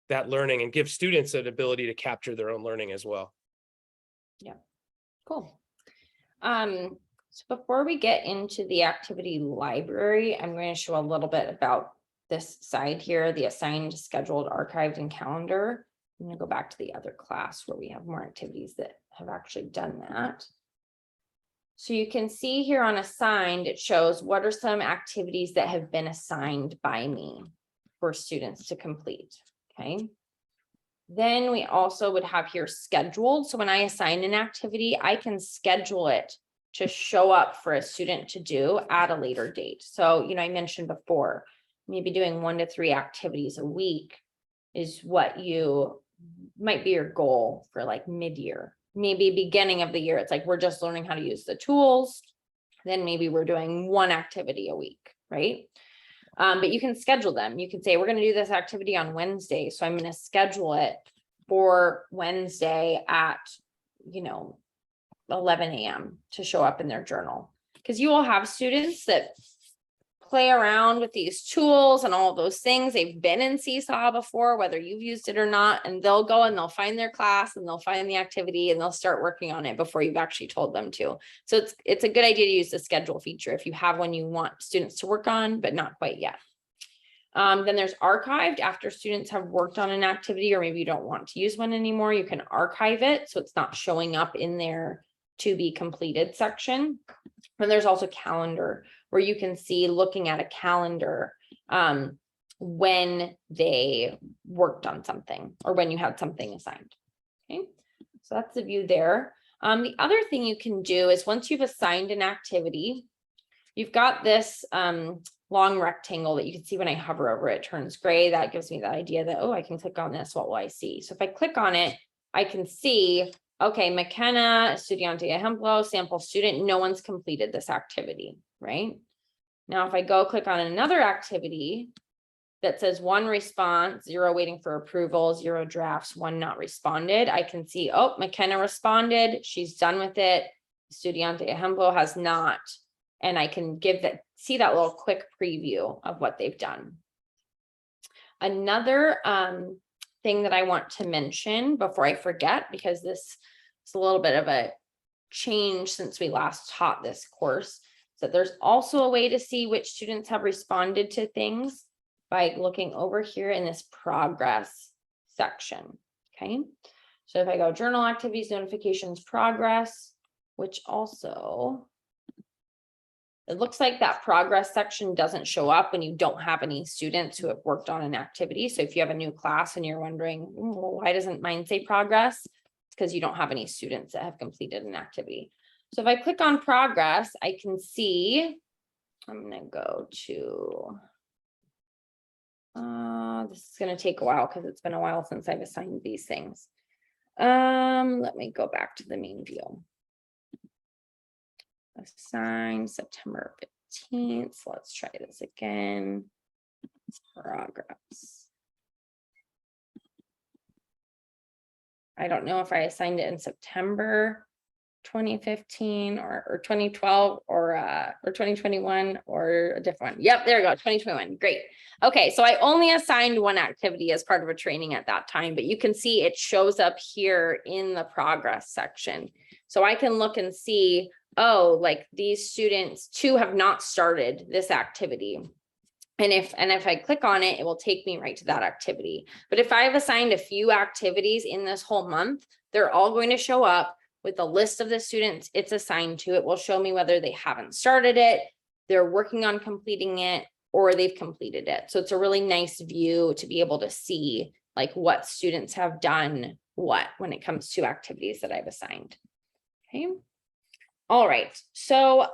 that learning and give students an ability to capture their own learning as well. Yeah, cool. So before we get into the activity library, I'm going to show a little bit about this side here, the assigned, scheduled, archived, and calendar. I'm going to go back to the other class where we have more activities that have actually done that. So you can see here on assigned, it shows what are some activities that have been assigned by me for students to complete. Okay. Then we also would have here scheduled. So when I assign an activity, I can schedule it to show up for a student to do at a later date. So, you know, I mentioned before, maybe doing 1 to 3 activities a week is what you might be your goal for like mid-year. Maybe beginning of the year, it's like we're just learning how to use the tools. Then maybe we're doing 1 activity a week, right? But you can schedule them. You can say, we're going to do this activity on Wednesday. So I'm going to schedule it for Wednesday at, 11 a.m. to show up in their journal. Because you will have students that play around with these tools and all of those things. They've been in Seesaw before, whether you've used it or not, and they'll go and they'll find their class and they'll find the activity and they'll start working on it before you've actually told them to. So it's a good idea to use the schedule feature if you have one you want students to work on, but not quite yet. Then there's archived after students have worked on an activity, or maybe you don't want to use one anymore, you can archive it. So it's not showing up in their to be completed section. And there's also calendar, where you can see, looking at a calendar, when they worked on something or when you had something assigned. Okay, so that's the view there. The other thing you can do is, once you've assigned an activity, you've got this long rectangle that you can see when I hover over it turns gray. That gives me the idea that, oh, I can click on this. What will I see? So if I click on it, I can see, okay, McKenna, Estudiante Ejemplo, sample student, no one's completed this activity, right? Now, if I go click on another activity that says 1 response, 0 waiting for approval, 0 drafts, 1 not responded, I can see, oh, McKenna responded, she's done with it. Estudiante Ejemplo has not. And I can see that little quick preview of what they've done. Another thing that I want to mention before I forget, because this is a little bit of a change since we last taught this course, so there's also a way to see which students have responded to things by looking over here in this progress section. Okay, so if I go journal activities, notifications, progress, which also, it looks like that progress section doesn't show up when you don't have any students who have worked on an activity. So if you have a new class and you're wondering, well, why doesn't mine say progress? It's because you don't have any students that have completed an activity. So if I click on progress, I can see, I'm going to go to, this is going to take a while because it's been a while since I've assigned these things. Let me go back to the main view. Assign September 15th. So let's try this again. Progress. I don't know if I assigned it in September 2015 or 2012 or 2021 or a different one. Yep, there we go, 2021. Great. Okay, so I only assigned one activity as part of a training at that time, but you can see it shows up here in the progress section. So I can look and see, oh, like these students 2 have not started this activity. And if I click on it, it will take me right to that activity. But if I've assigned a few activities in this whole month, they're all going to show up with a list of the students it's assigned to. It will show me whether they haven't started it, they're working on completing it, or they've completed it. So it's a really nice view to be able to see like what students have done what when it comes to activities that I've assigned. Okay. All right. So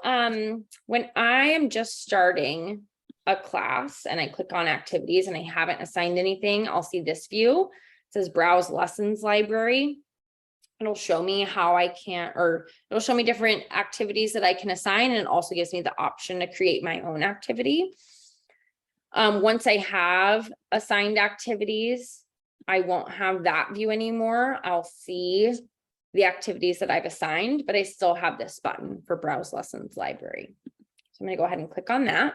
when I am just starting a class and I click on activities and I haven't assigned anything, I'll see this view. It says browse lessons library. It'll show me how I can, or it'll show me different activities that I can assign, and it also gives me the option to create my own activity. Once I have assigned activities, I won't have that view anymore. I'll see the activities that I've assigned, but I still have this button for browse lessons library. So I'm going to go ahead and click on that.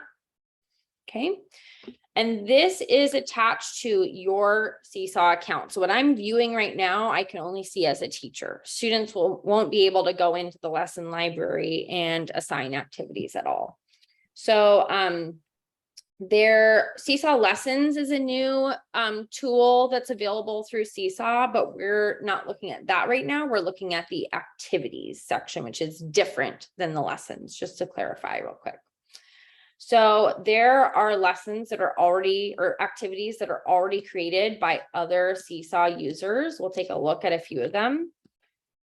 Okay. And this is attached to your Seesaw account. So what I'm viewing right now, I can only see as a teacher. Students won't be able to go into the lesson library and assign activities at all. So their Seesaw Lessons is a new tool that's available through Seesaw, but we're not looking at that right now. We're looking at the activities section, which is different than the lessons, just to clarify real quick. So there are lessons that are already, or activities that are already created by other Seesaw users. We'll take a look at a few of them.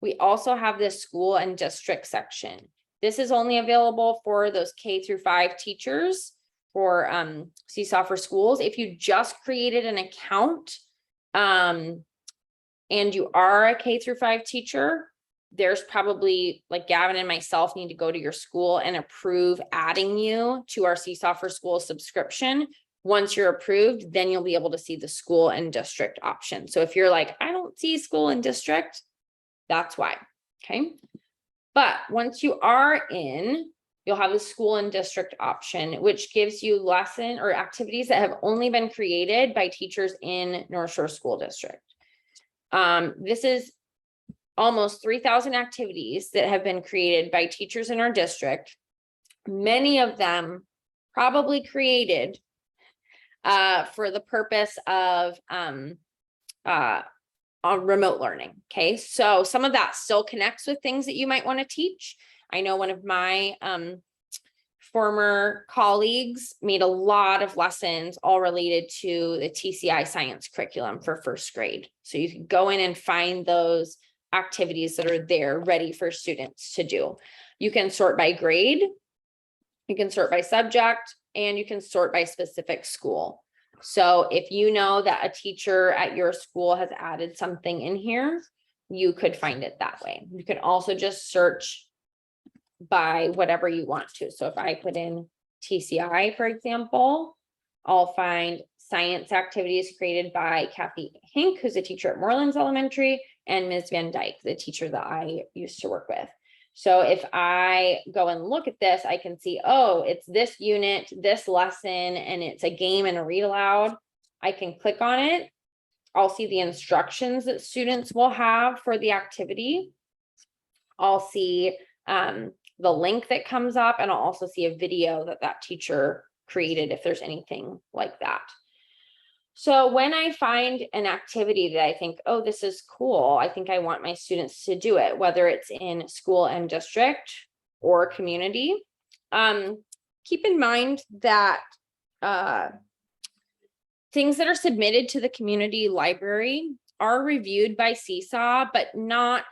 We also have this school and district section. This is only available for those K-5 teachers for Seesaw for Schools. If you just created an account and you are a K-5 teacher, there's probably, like Gavin and myself need to go to your school and approve adding you to our Seesaw for Schools subscription. Once you're approved, then you'll be able to see the school and district option. So if you're like, I don't see school and district, that's why. Okay. But once you are in, you'll have the school and district option, which gives you lesson or activities that have only been created by teachers in North Shore School District. This is almost 3,000 activities that have been created by teachers in our district. Many of them probably created for the purpose of on remote learning. Okay, so some of that still connects with things that you might want to teach. I know one of my former colleagues made a lot of lessons all related to the TCI science curriculum for first grade. So you can go in and find those activities that are there ready for students to do. You can sort by grade, you can sort by subject, and you can sort by specific school. So if you know that a teacher at your school has added something in here, you could find it that way. You can also just search by whatever you want to. So if I put in TCI, for example, I'll find science activities created by Kathy Hink, who's a teacher at Morelands Elementary, and Ms. Van Dyke, the teacher that I used to work with. So if I go and look at this, I can see, oh, it's this unit, this lesson, and it's a game and a read aloud. I can click on it. I'll see the instructions that students will have for the activity. I'll see the link that comes up, and I'll also see a video that that teacher created if there's anything like that. So when I find an activity that I think, oh, this is cool, I think I want my students to do it, whether it's in school and district or community, keep in mind that things that are submitted to the community library are reviewed by Seesaw, but not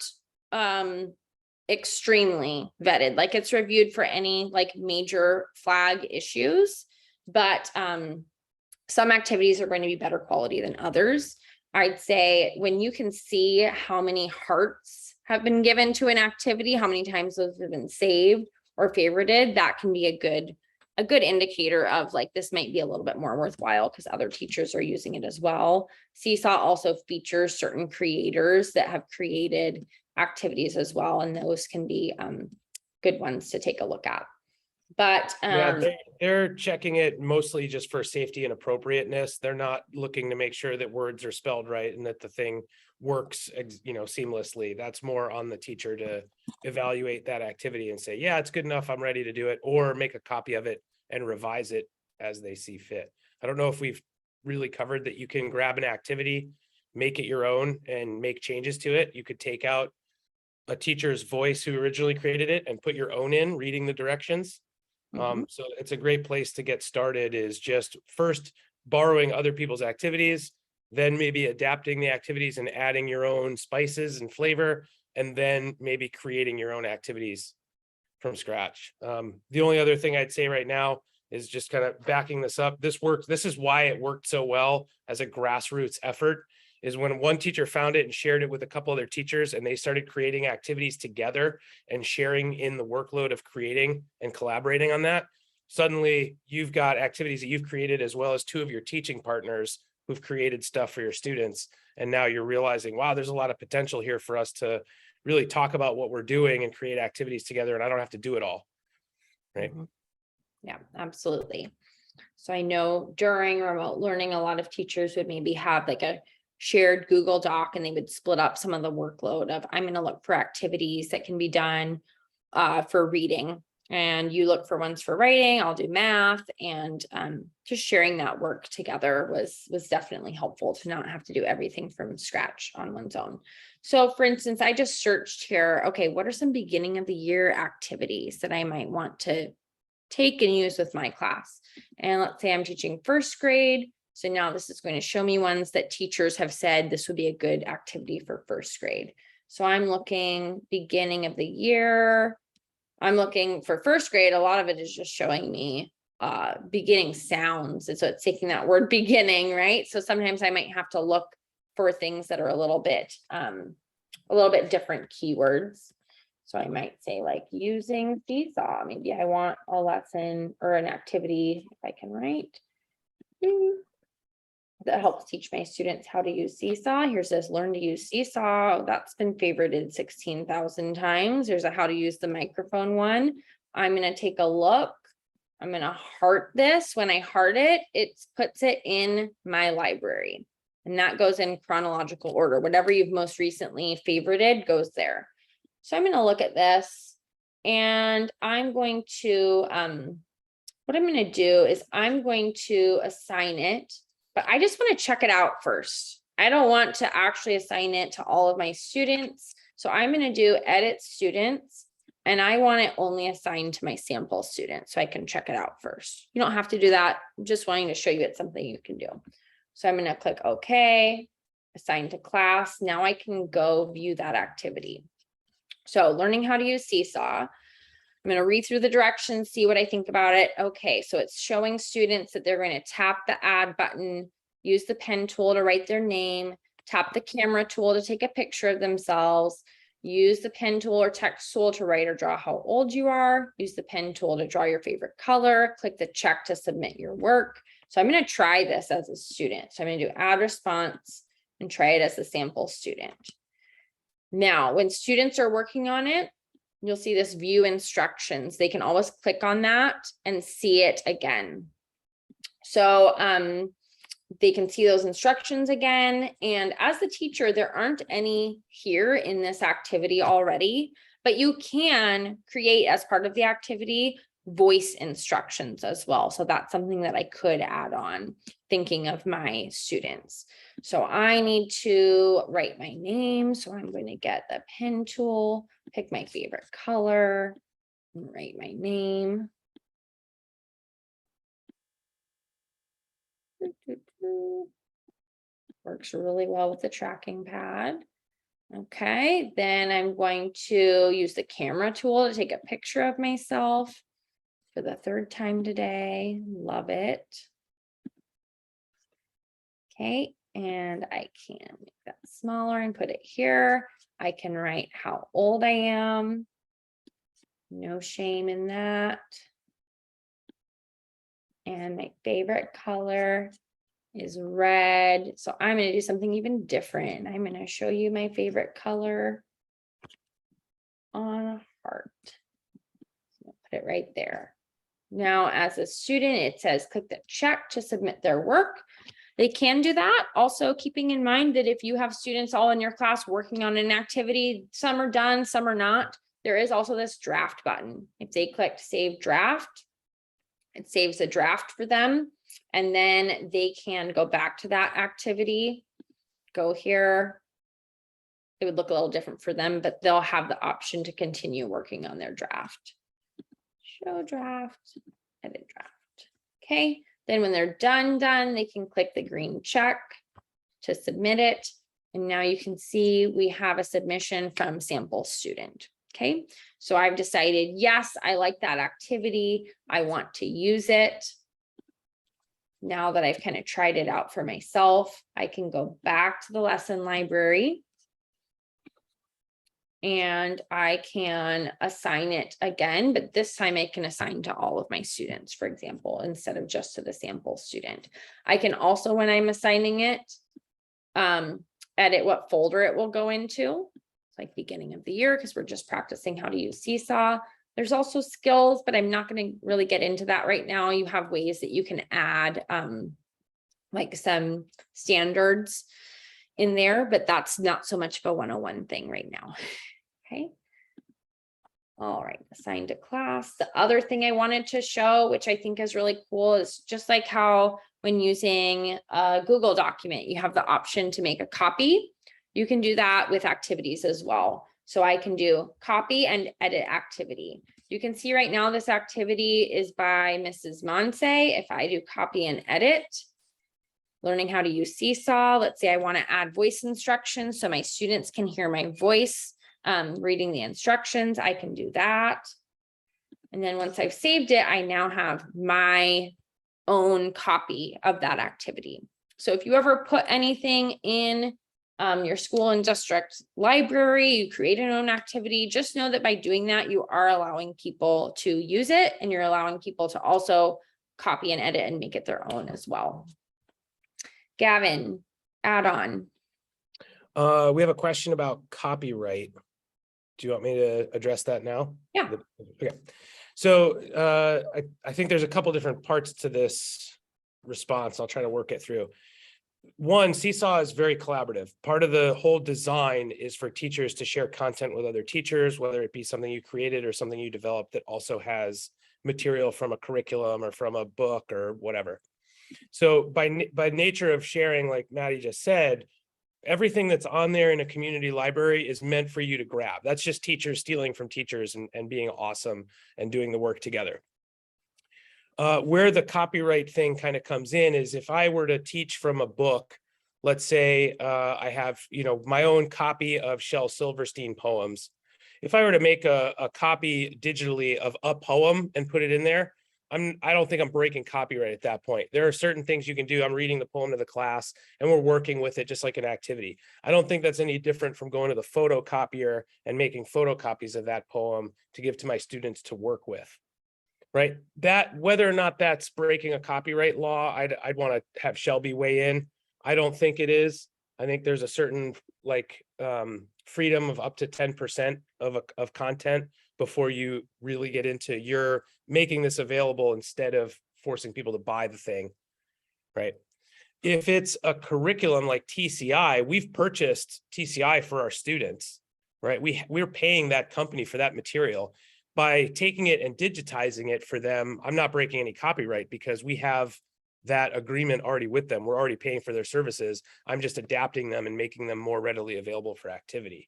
extremely vetted. Like, it's reviewed for any like major flag issues, but some activities are going to be better quality than others. I'd say when you can see how many hearts have been given to an activity, how many times those have been saved or favorited, that can be a good indicator of like, this might be a little bit more worthwhile because other teachers are using it as well. Seesaw also features certain creators that have created activities as well, and those can be good ones to take a look at. But yeah, they're checking it mostly just for safety and appropriateness. They're not looking to make sure that words are spelled right and that the thing works, seamlessly. That's more on the teacher to evaluate that activity and say, yeah, it's good enough, I'm ready to do it, or make a copy of it and revise it as they see fit. I don't know if we've really covered that you can grab an activity, make it your own, and make changes to it. You could take out a teacher's voice who originally created it and put your own in, reading the directions. So it's a great place to get started, is just first borrowing other people's activities, then maybe adapting the activities and adding your own spices and flavor, and then maybe creating your own activities from scratch. The only other thing I'd say right now is just kind of backing this up. This worked. This is why it worked so well as a grassroots effort, is when one teacher found it and shared it with a couple other teachers, and they started creating activities together and sharing in the workload of creating and collaborating on that. Suddenly you've got activities that you've created, as well as two of your teaching partners who've created stuff for your students. And now you're realizing, wow, there's a lot of potential here for us to really talk about what we're doing and create activities together. And I don't have to do it all. Right. Yeah, absolutely. So I know during remote learning, a lot of teachers would maybe have like a shared Google Doc, and they would split up some of the workload of, I'm going to look for activities that can be done for reading, and you look for ones for writing, I'll do math, and just sharing that work together was definitely helpful to not have to do everything from scratch on one's own. So for instance, I just searched here, okay, what are some beginning of the year activities that I might want to take and use with my class? And let's say I'm teaching first grade. So now this is going to show me ones that teachers have said this would be a good activity for first grade. So I'm looking beginning of the year. I'm looking for first grade. A lot of it is just showing me beginning sounds. And so it's taking that word beginning, right? So sometimes I might have to look for things that are a little bit different keywords. So I might say like using Seesaw. Maybe I want a lesson or an activity, if I can write, that helps teach my students how to use Seesaw. Here says learn to use Seesaw. That's been favorited 16,000 times. There's a how to use the microphone one. I'm going to take a look. I'm going to heart this. When I heart it, it puts it in my library, and that goes in chronological order. Whatever you've most recently favorited goes there. So I'm going to look at this, and I'm going to, what what I'm gonna do is I'm going to assign it, but I just want to check it out first. I don't want to actually assign it to all of my students. So I'm gonna do edit students, and I want it only assigned to my sample students so I can check it out first. You don't have to do that. I'm just wanting to show you it's something you can do. So I'm gonna click OK, assign to class. Now I can go view that activity. So learning how to use Seesaw. I'm going to read through the directions, see what I think about it. Okay, so it's showing students that they're going to tap the add button, use the pen tool to write their name, tap the camera tool to take a picture of themselves, use the pen tool or text tool to write or draw how old you are, use the pen tool to draw your favorite color, click the check to submit your work. So I'm going to try this as a student. So I'm going to do add response and try it as a sample student. Now, when students are working on it, you'll see this view instructions. They can always click on that and see it again. So they can see those instructions again. And as the teacher, there aren't any here in this activity already, but you can create as part of the activity voice instructions as well. So that's something that I could add on, thinking of my students. So I need to write my name. So I'm going to get the pen tool, pick my favorite color, and write my name. Works really well with the tracking pad. Okay, then I'm going to use the camera tool to take a picture of myself for the third time today. Love it. Okay, and I can make that smaller and put it here. I can write how old I am. No shame in that. And my favorite color is red. So I'm going to do something even different. I'm going to show you my favorite color on a heart. So put it right there. Now, as a student, it says click the check to submit their work. They can do that. Also, keeping in mind that if you have students all in your class working on an activity, some are done, some are not. There is also this draft button. If they click save draft, it saves a draft for them. And then they can go back to that activity, go here. It would look a little different for them, but they'll have the option to continue working on their draft. Show draft, edit draft. Okay, then when they're done, they can click the green check to submit it. And now you can see we have a submission from sample student. Okay, so I've decided, yes, I like that activity. I want to use it. Now that I've kind of tried it out for myself, I can go back to the lesson library and I can assign it again, but this time I can assign to all of my students, for example, instead of just to the sample student. I can also, when I'm assigning it, edit what folder it will go into. It's like beginning of the year, because we're just practicing how to use Seesaw. There's also skills, but I'm not going to really get into that right now. You have ways that you can add like some standards in there, but that's not so much of a 101 thing right now. Okay. All right, assign to class. The other thing I wanted to show, which I think is really cool, is just like how when using a Google document, you have the option to make a copy. You can do that with activities as well. So I can do copy and edit activity. You can see right now this activity is by Mrs. Monse. If I do copy and edit, learning how to use Seesaw. Let's say I want to add voice instructions so my students can hear my voice reading the instructions. I can do that. And then once I've saved it, I now have my own copy of that activity. So if you ever put anything in your school and district library, you create an own activity, just know that by doing that, you are allowing people to use it and you're allowing people to also copy and edit and make it their own as well. Gavin, add on. We have a question about copyright. Do you want me to address that now? Yeah. Okay. So I think there's a couple different parts to this response. I'll try to work it through. One, Seesaw is very collaborative. Part of the whole design is for teachers to share content with other teachers, whether it be something you created or something you developed that also has material from a curriculum or from a book or whatever. So by nature of sharing, like Maddie just said, everything that's on there in a community library is meant for you to grab. That's just teachers stealing from teachers and being awesome and doing the work together. Where the copyright thing kind of comes in is if I were to teach from a book, let's say I have, my own copy of Shel Silverstein poems. If I were to make a copy digitally of a poem and put it in there, I don't think I'm breaking copyright at that point. There are certain things you can do. I'm reading the poem to the class and we're working with it just like an activity. I don't think that's any different from going to the photocopier and making photocopies of that poem to give to my students to work with. Right, that whether or not that's breaking a copyright law, I'd want to have Shelby weigh in. I don't think it is. I think there's a certain freedom of up to 10% of content before you really get into you're making this available instead of forcing people to buy the thing. Right. If it's a curriculum like TCI, we've purchased TCI for our students. Right. We're paying that company for that material. By taking it and digitizing it for them, I'm not breaking any copyright because we have that agreement already with them. We're already paying for their services. I'm just adapting them and making them more readily available for activity.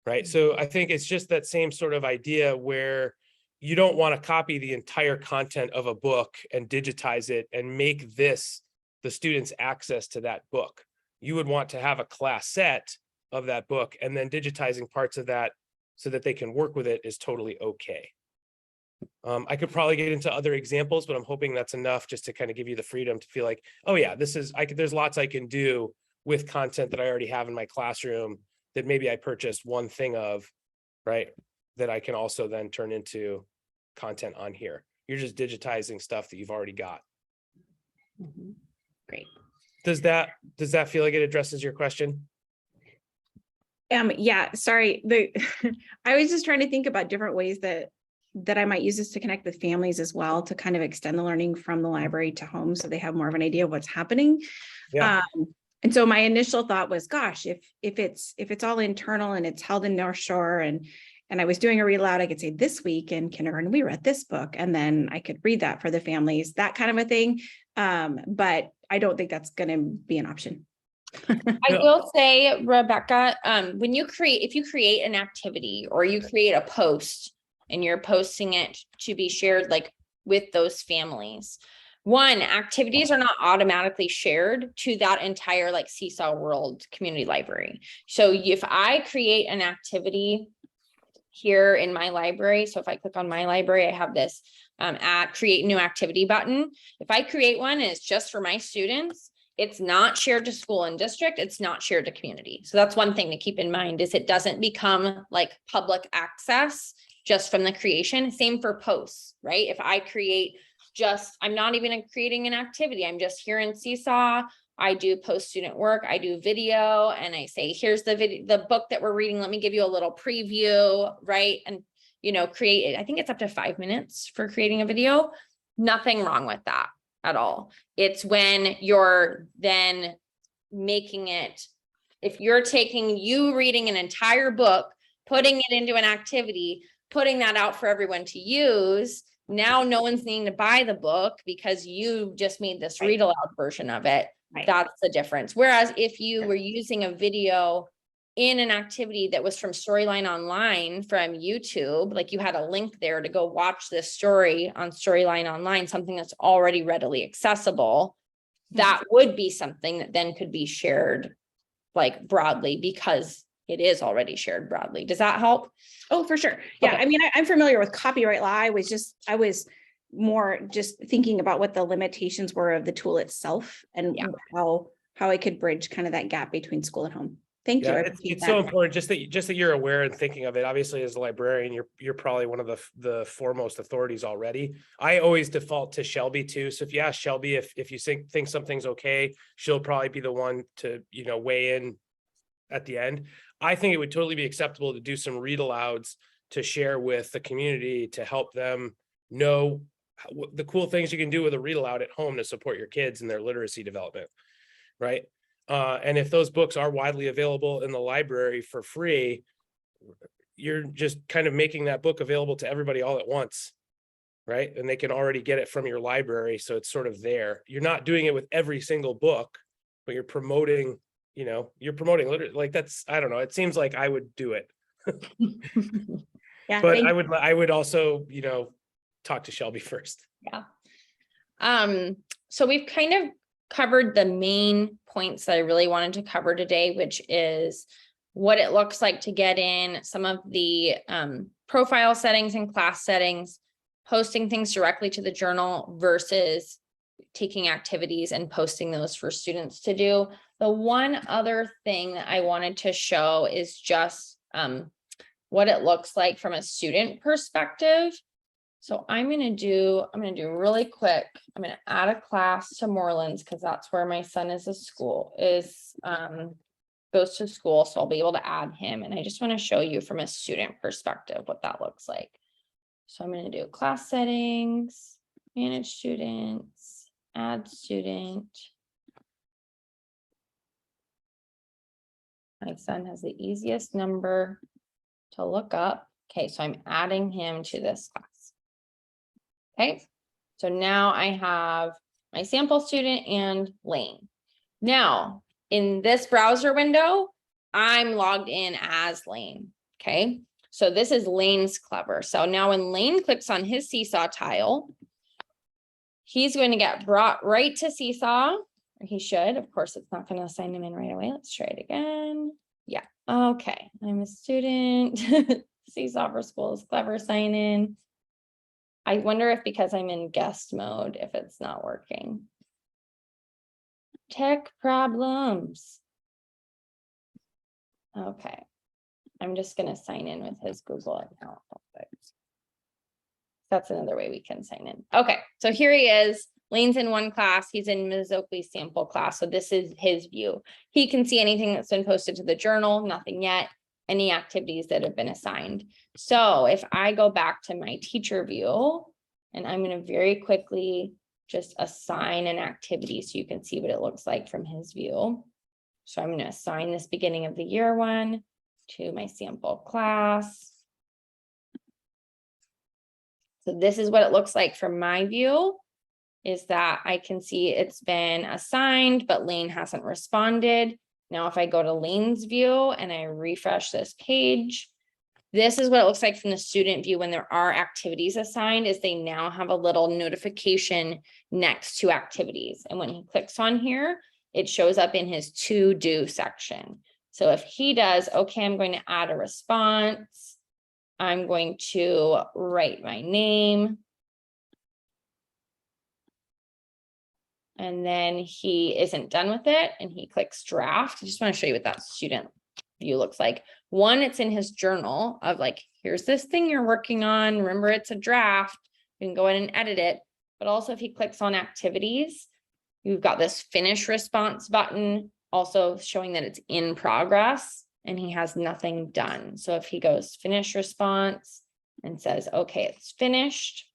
Right. So I think it's just that same sort of idea where you don't want to copy the entire content of a book and digitize it and make this the students' access to that book. You would want to have a class set of that book and then digitizing parts of that so that they can work with it is totally okay. I could probably get into other examples, but I'm hoping that's enough just to kind of give you the freedom to feel like, oh yeah, there's lots I can do with content that I already have in my classroom that maybe I purchased one thing of, right? That I can also then turn into content on here. You're just digitizing stuff that you've already got. Great. Does that feel like it addresses your question? Yeah, sorry. I was just trying to think about different ways that I might use this to connect with families as well, to kind of extend the learning from the library to home so they have more of an idea of what's happening. Yeah. And so my initial thought was, gosh, if it's all internal and it's held in North Shore and I was doing a read aloud, I could say this week in kindergarten, we read this book, and then I could read that for the families, that kind of a thing. But I don't think that's going to be an option. I will say, Rebecca, if you create an activity or you create a post and you're posting it to be shared like with those families, one, activities are not automatically shared to that entire like Seesaw World community library. So if I create an activity here in my library, so if I click on my library, I have this create new activity button. If I create one and it's just for my students, it's not shared to school and district. It's not shared to community. So that's one thing to keep in mind is it doesn't become like public access just from the creation. Same for posts, right? If I create I'm not even creating an activity. I'm just here in Seesaw. I do post student work. I do video and I say, here's the book that we're reading. Let me give you a little preview, right? And, create it. I think it's up to 5 minutes for creating a video. Nothing wrong with that at all. It's when you're then making it, if you're taking you reading an entire book, putting it into an activity, putting that out for everyone to use. Now no one's needing to buy the book because you just made this read aloud version of it. Right. That's the difference. Whereas if you were using a video in an activity that was from Storyline Online from YouTube, like you had a link there to go watch this story on Storyline Online, something that's already readily accessible, that would be something that then could be shared like broadly because it is already shared broadly. Does that help? Oh, for sure. Yeah. Okay. I mean, I'm familiar with copyright law. I was more just thinking about what the limitations were of the tool itself and how I could bridge kind of that gap between school and home. Thank you. It's so important just that you're aware and thinking of it. Obviously, as a librarian, you're probably one of the foremost authorities already. I always default to Shelby too. So if you ask Shelby if you think something's okay, she'll probably be the one to weigh in at the end. I think it would totally be acceptable to do some read alouds to share with the community to help them know the cool things you can do with a read aloud at home to support your kids and their literacy development. right? And if those books are widely available in the library for free, you're just kind of making that book available to everybody all at once, right? And they can already get it from your library, so it's sort of there. You're not doing it with every single book, but you're promoting, you're promoting literature. Like that's, I don't know, it seems like I would do it. Yeah, But thank I would also, talk to Shelby first. So we've kind of covered the main points that I really wanted to cover today, which is what it looks like to get in, some of the profile settings and class settings, posting things directly to the journal versus taking activities and posting those for students to do. The one other thing that I wanted to show is just what it looks like from a student perspective. So I'm going to do really quick. I'm going to add a class to Morelands because that's where my son goes to school. So I'll be able to add him. And I just want to show you from a student perspective what that looks like. So I'm going to do class settings, manage students, add student. My son has the easiest number to look up. Okay, so I'm adding him to this class. Okay, so now I have my sample student and Lane. Now, in this browser window, I'm logged in as Lane. Okay, so this is Lane's Clever. So now when Lane clicks on his Seesaw tile, he's going to get brought right to Seesaw, or he should. Of course, it's not going to assign him in right away. Let's try it again. Yeah, okay, I'm a student. Seesaw for Schools Clever sign in. I wonder if because I'm in guest mode, if it's not working. Tech problems. Okay. I'm just going to sign in with his Google account. That's another way we can sign in. Okay. So here he is. Lane's in one class. He's in Ms. Oakley's sample class. So this is his view. He can see anything that's been posted to the journal, nothing yet, any activities that have been assigned. So if I go back to my teacher view, and I'm going to very quickly just assign an activity so you can see what it looks like from his view. So I'm going to assign this beginning of the year one to my sample class. So this is what it looks like from my view, is that I can see it's been assigned, but Lane hasn't responded. Now, if I go to Lane's view and I refresh this page, this is what it looks like from the student view when there are activities assigned, is they now have a little notification next to activities. And when he clicks on here, it shows up in his to do section. So if he does, okay, I'm going to add a response. I'm going to write my name. And then he isn't done with it and he clicks draft. I just want to show you what that student view looks like. One, it's in his journal of like, here's this thing you're working on. Remember, it's a draft. You can go in and edit it. But also if he clicks on activities, you've got this finish response button, also showing that it's in progress and he has nothing done. So if he goes finish response and says, okay, it's finished.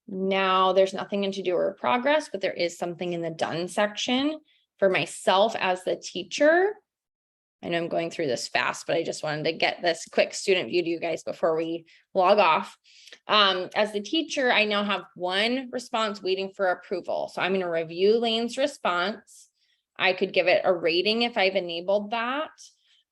Now there's nothing in to do or progress, but there is something in the done section. For myself as the teacher, I know I'm going through this fast, but I just wanted to get this quick student view to you guys before we log off. As the teacher, I now have one response waiting for approval. So I'm going to review Lane's response. I could give it a rating if I've enabled that.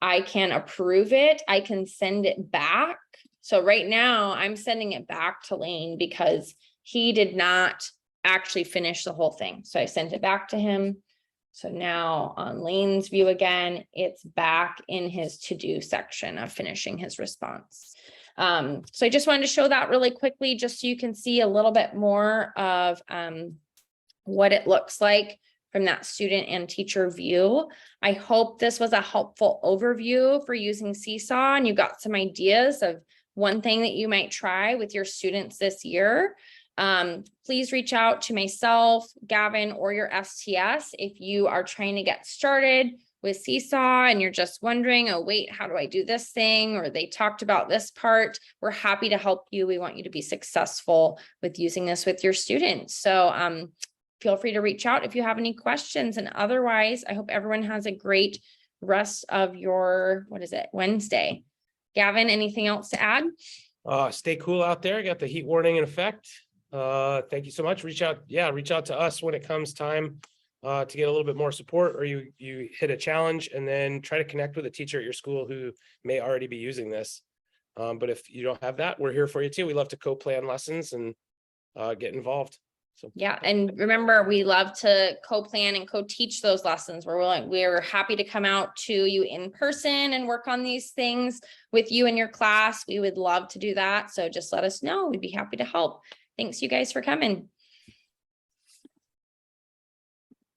I can approve it. I can send it back. So right now I'm sending it back to Lane because he did not actually finish the whole thing. So I sent it back to him. So now on Lane's view again, it's back in his to-do section of finishing his response. So I just wanted to show that really quickly, just so you can see a little bit more of what it looks like from that student and teacher view. I hope this was a helpful overview for using Seesaw and you got some ideas of one thing that you might try with your students this year. Please reach out to myself, Gavin, or your STS if you are trying to get started with Seesaw and you're just wondering, oh, wait, how do I do this thing? Or they talked about this part. We're happy to help you. We want you to be successful with using this with your students. So feel free to reach out if you have any questions. And otherwise, I hope everyone has a great rest of your, what is it, Wednesday. Gavin, anything else to add? Stay cool out there. Got the heat warning in effect. Thank you so much. Reach out to us when it comes time to get a little bit more support, or you hit a challenge, and then try to connect with a teacher at your school who may already be using this. But if you don't have that, we're here for you too. We love to co-plan lessons and get involved. So Yeah, and remember, we love to co-plan and co-teach those lessons. We're happy to come out to you in person and work on these things with you and your class. We would love to do that. So just let us know. We'd be happy to help. Thanks you guys for coming.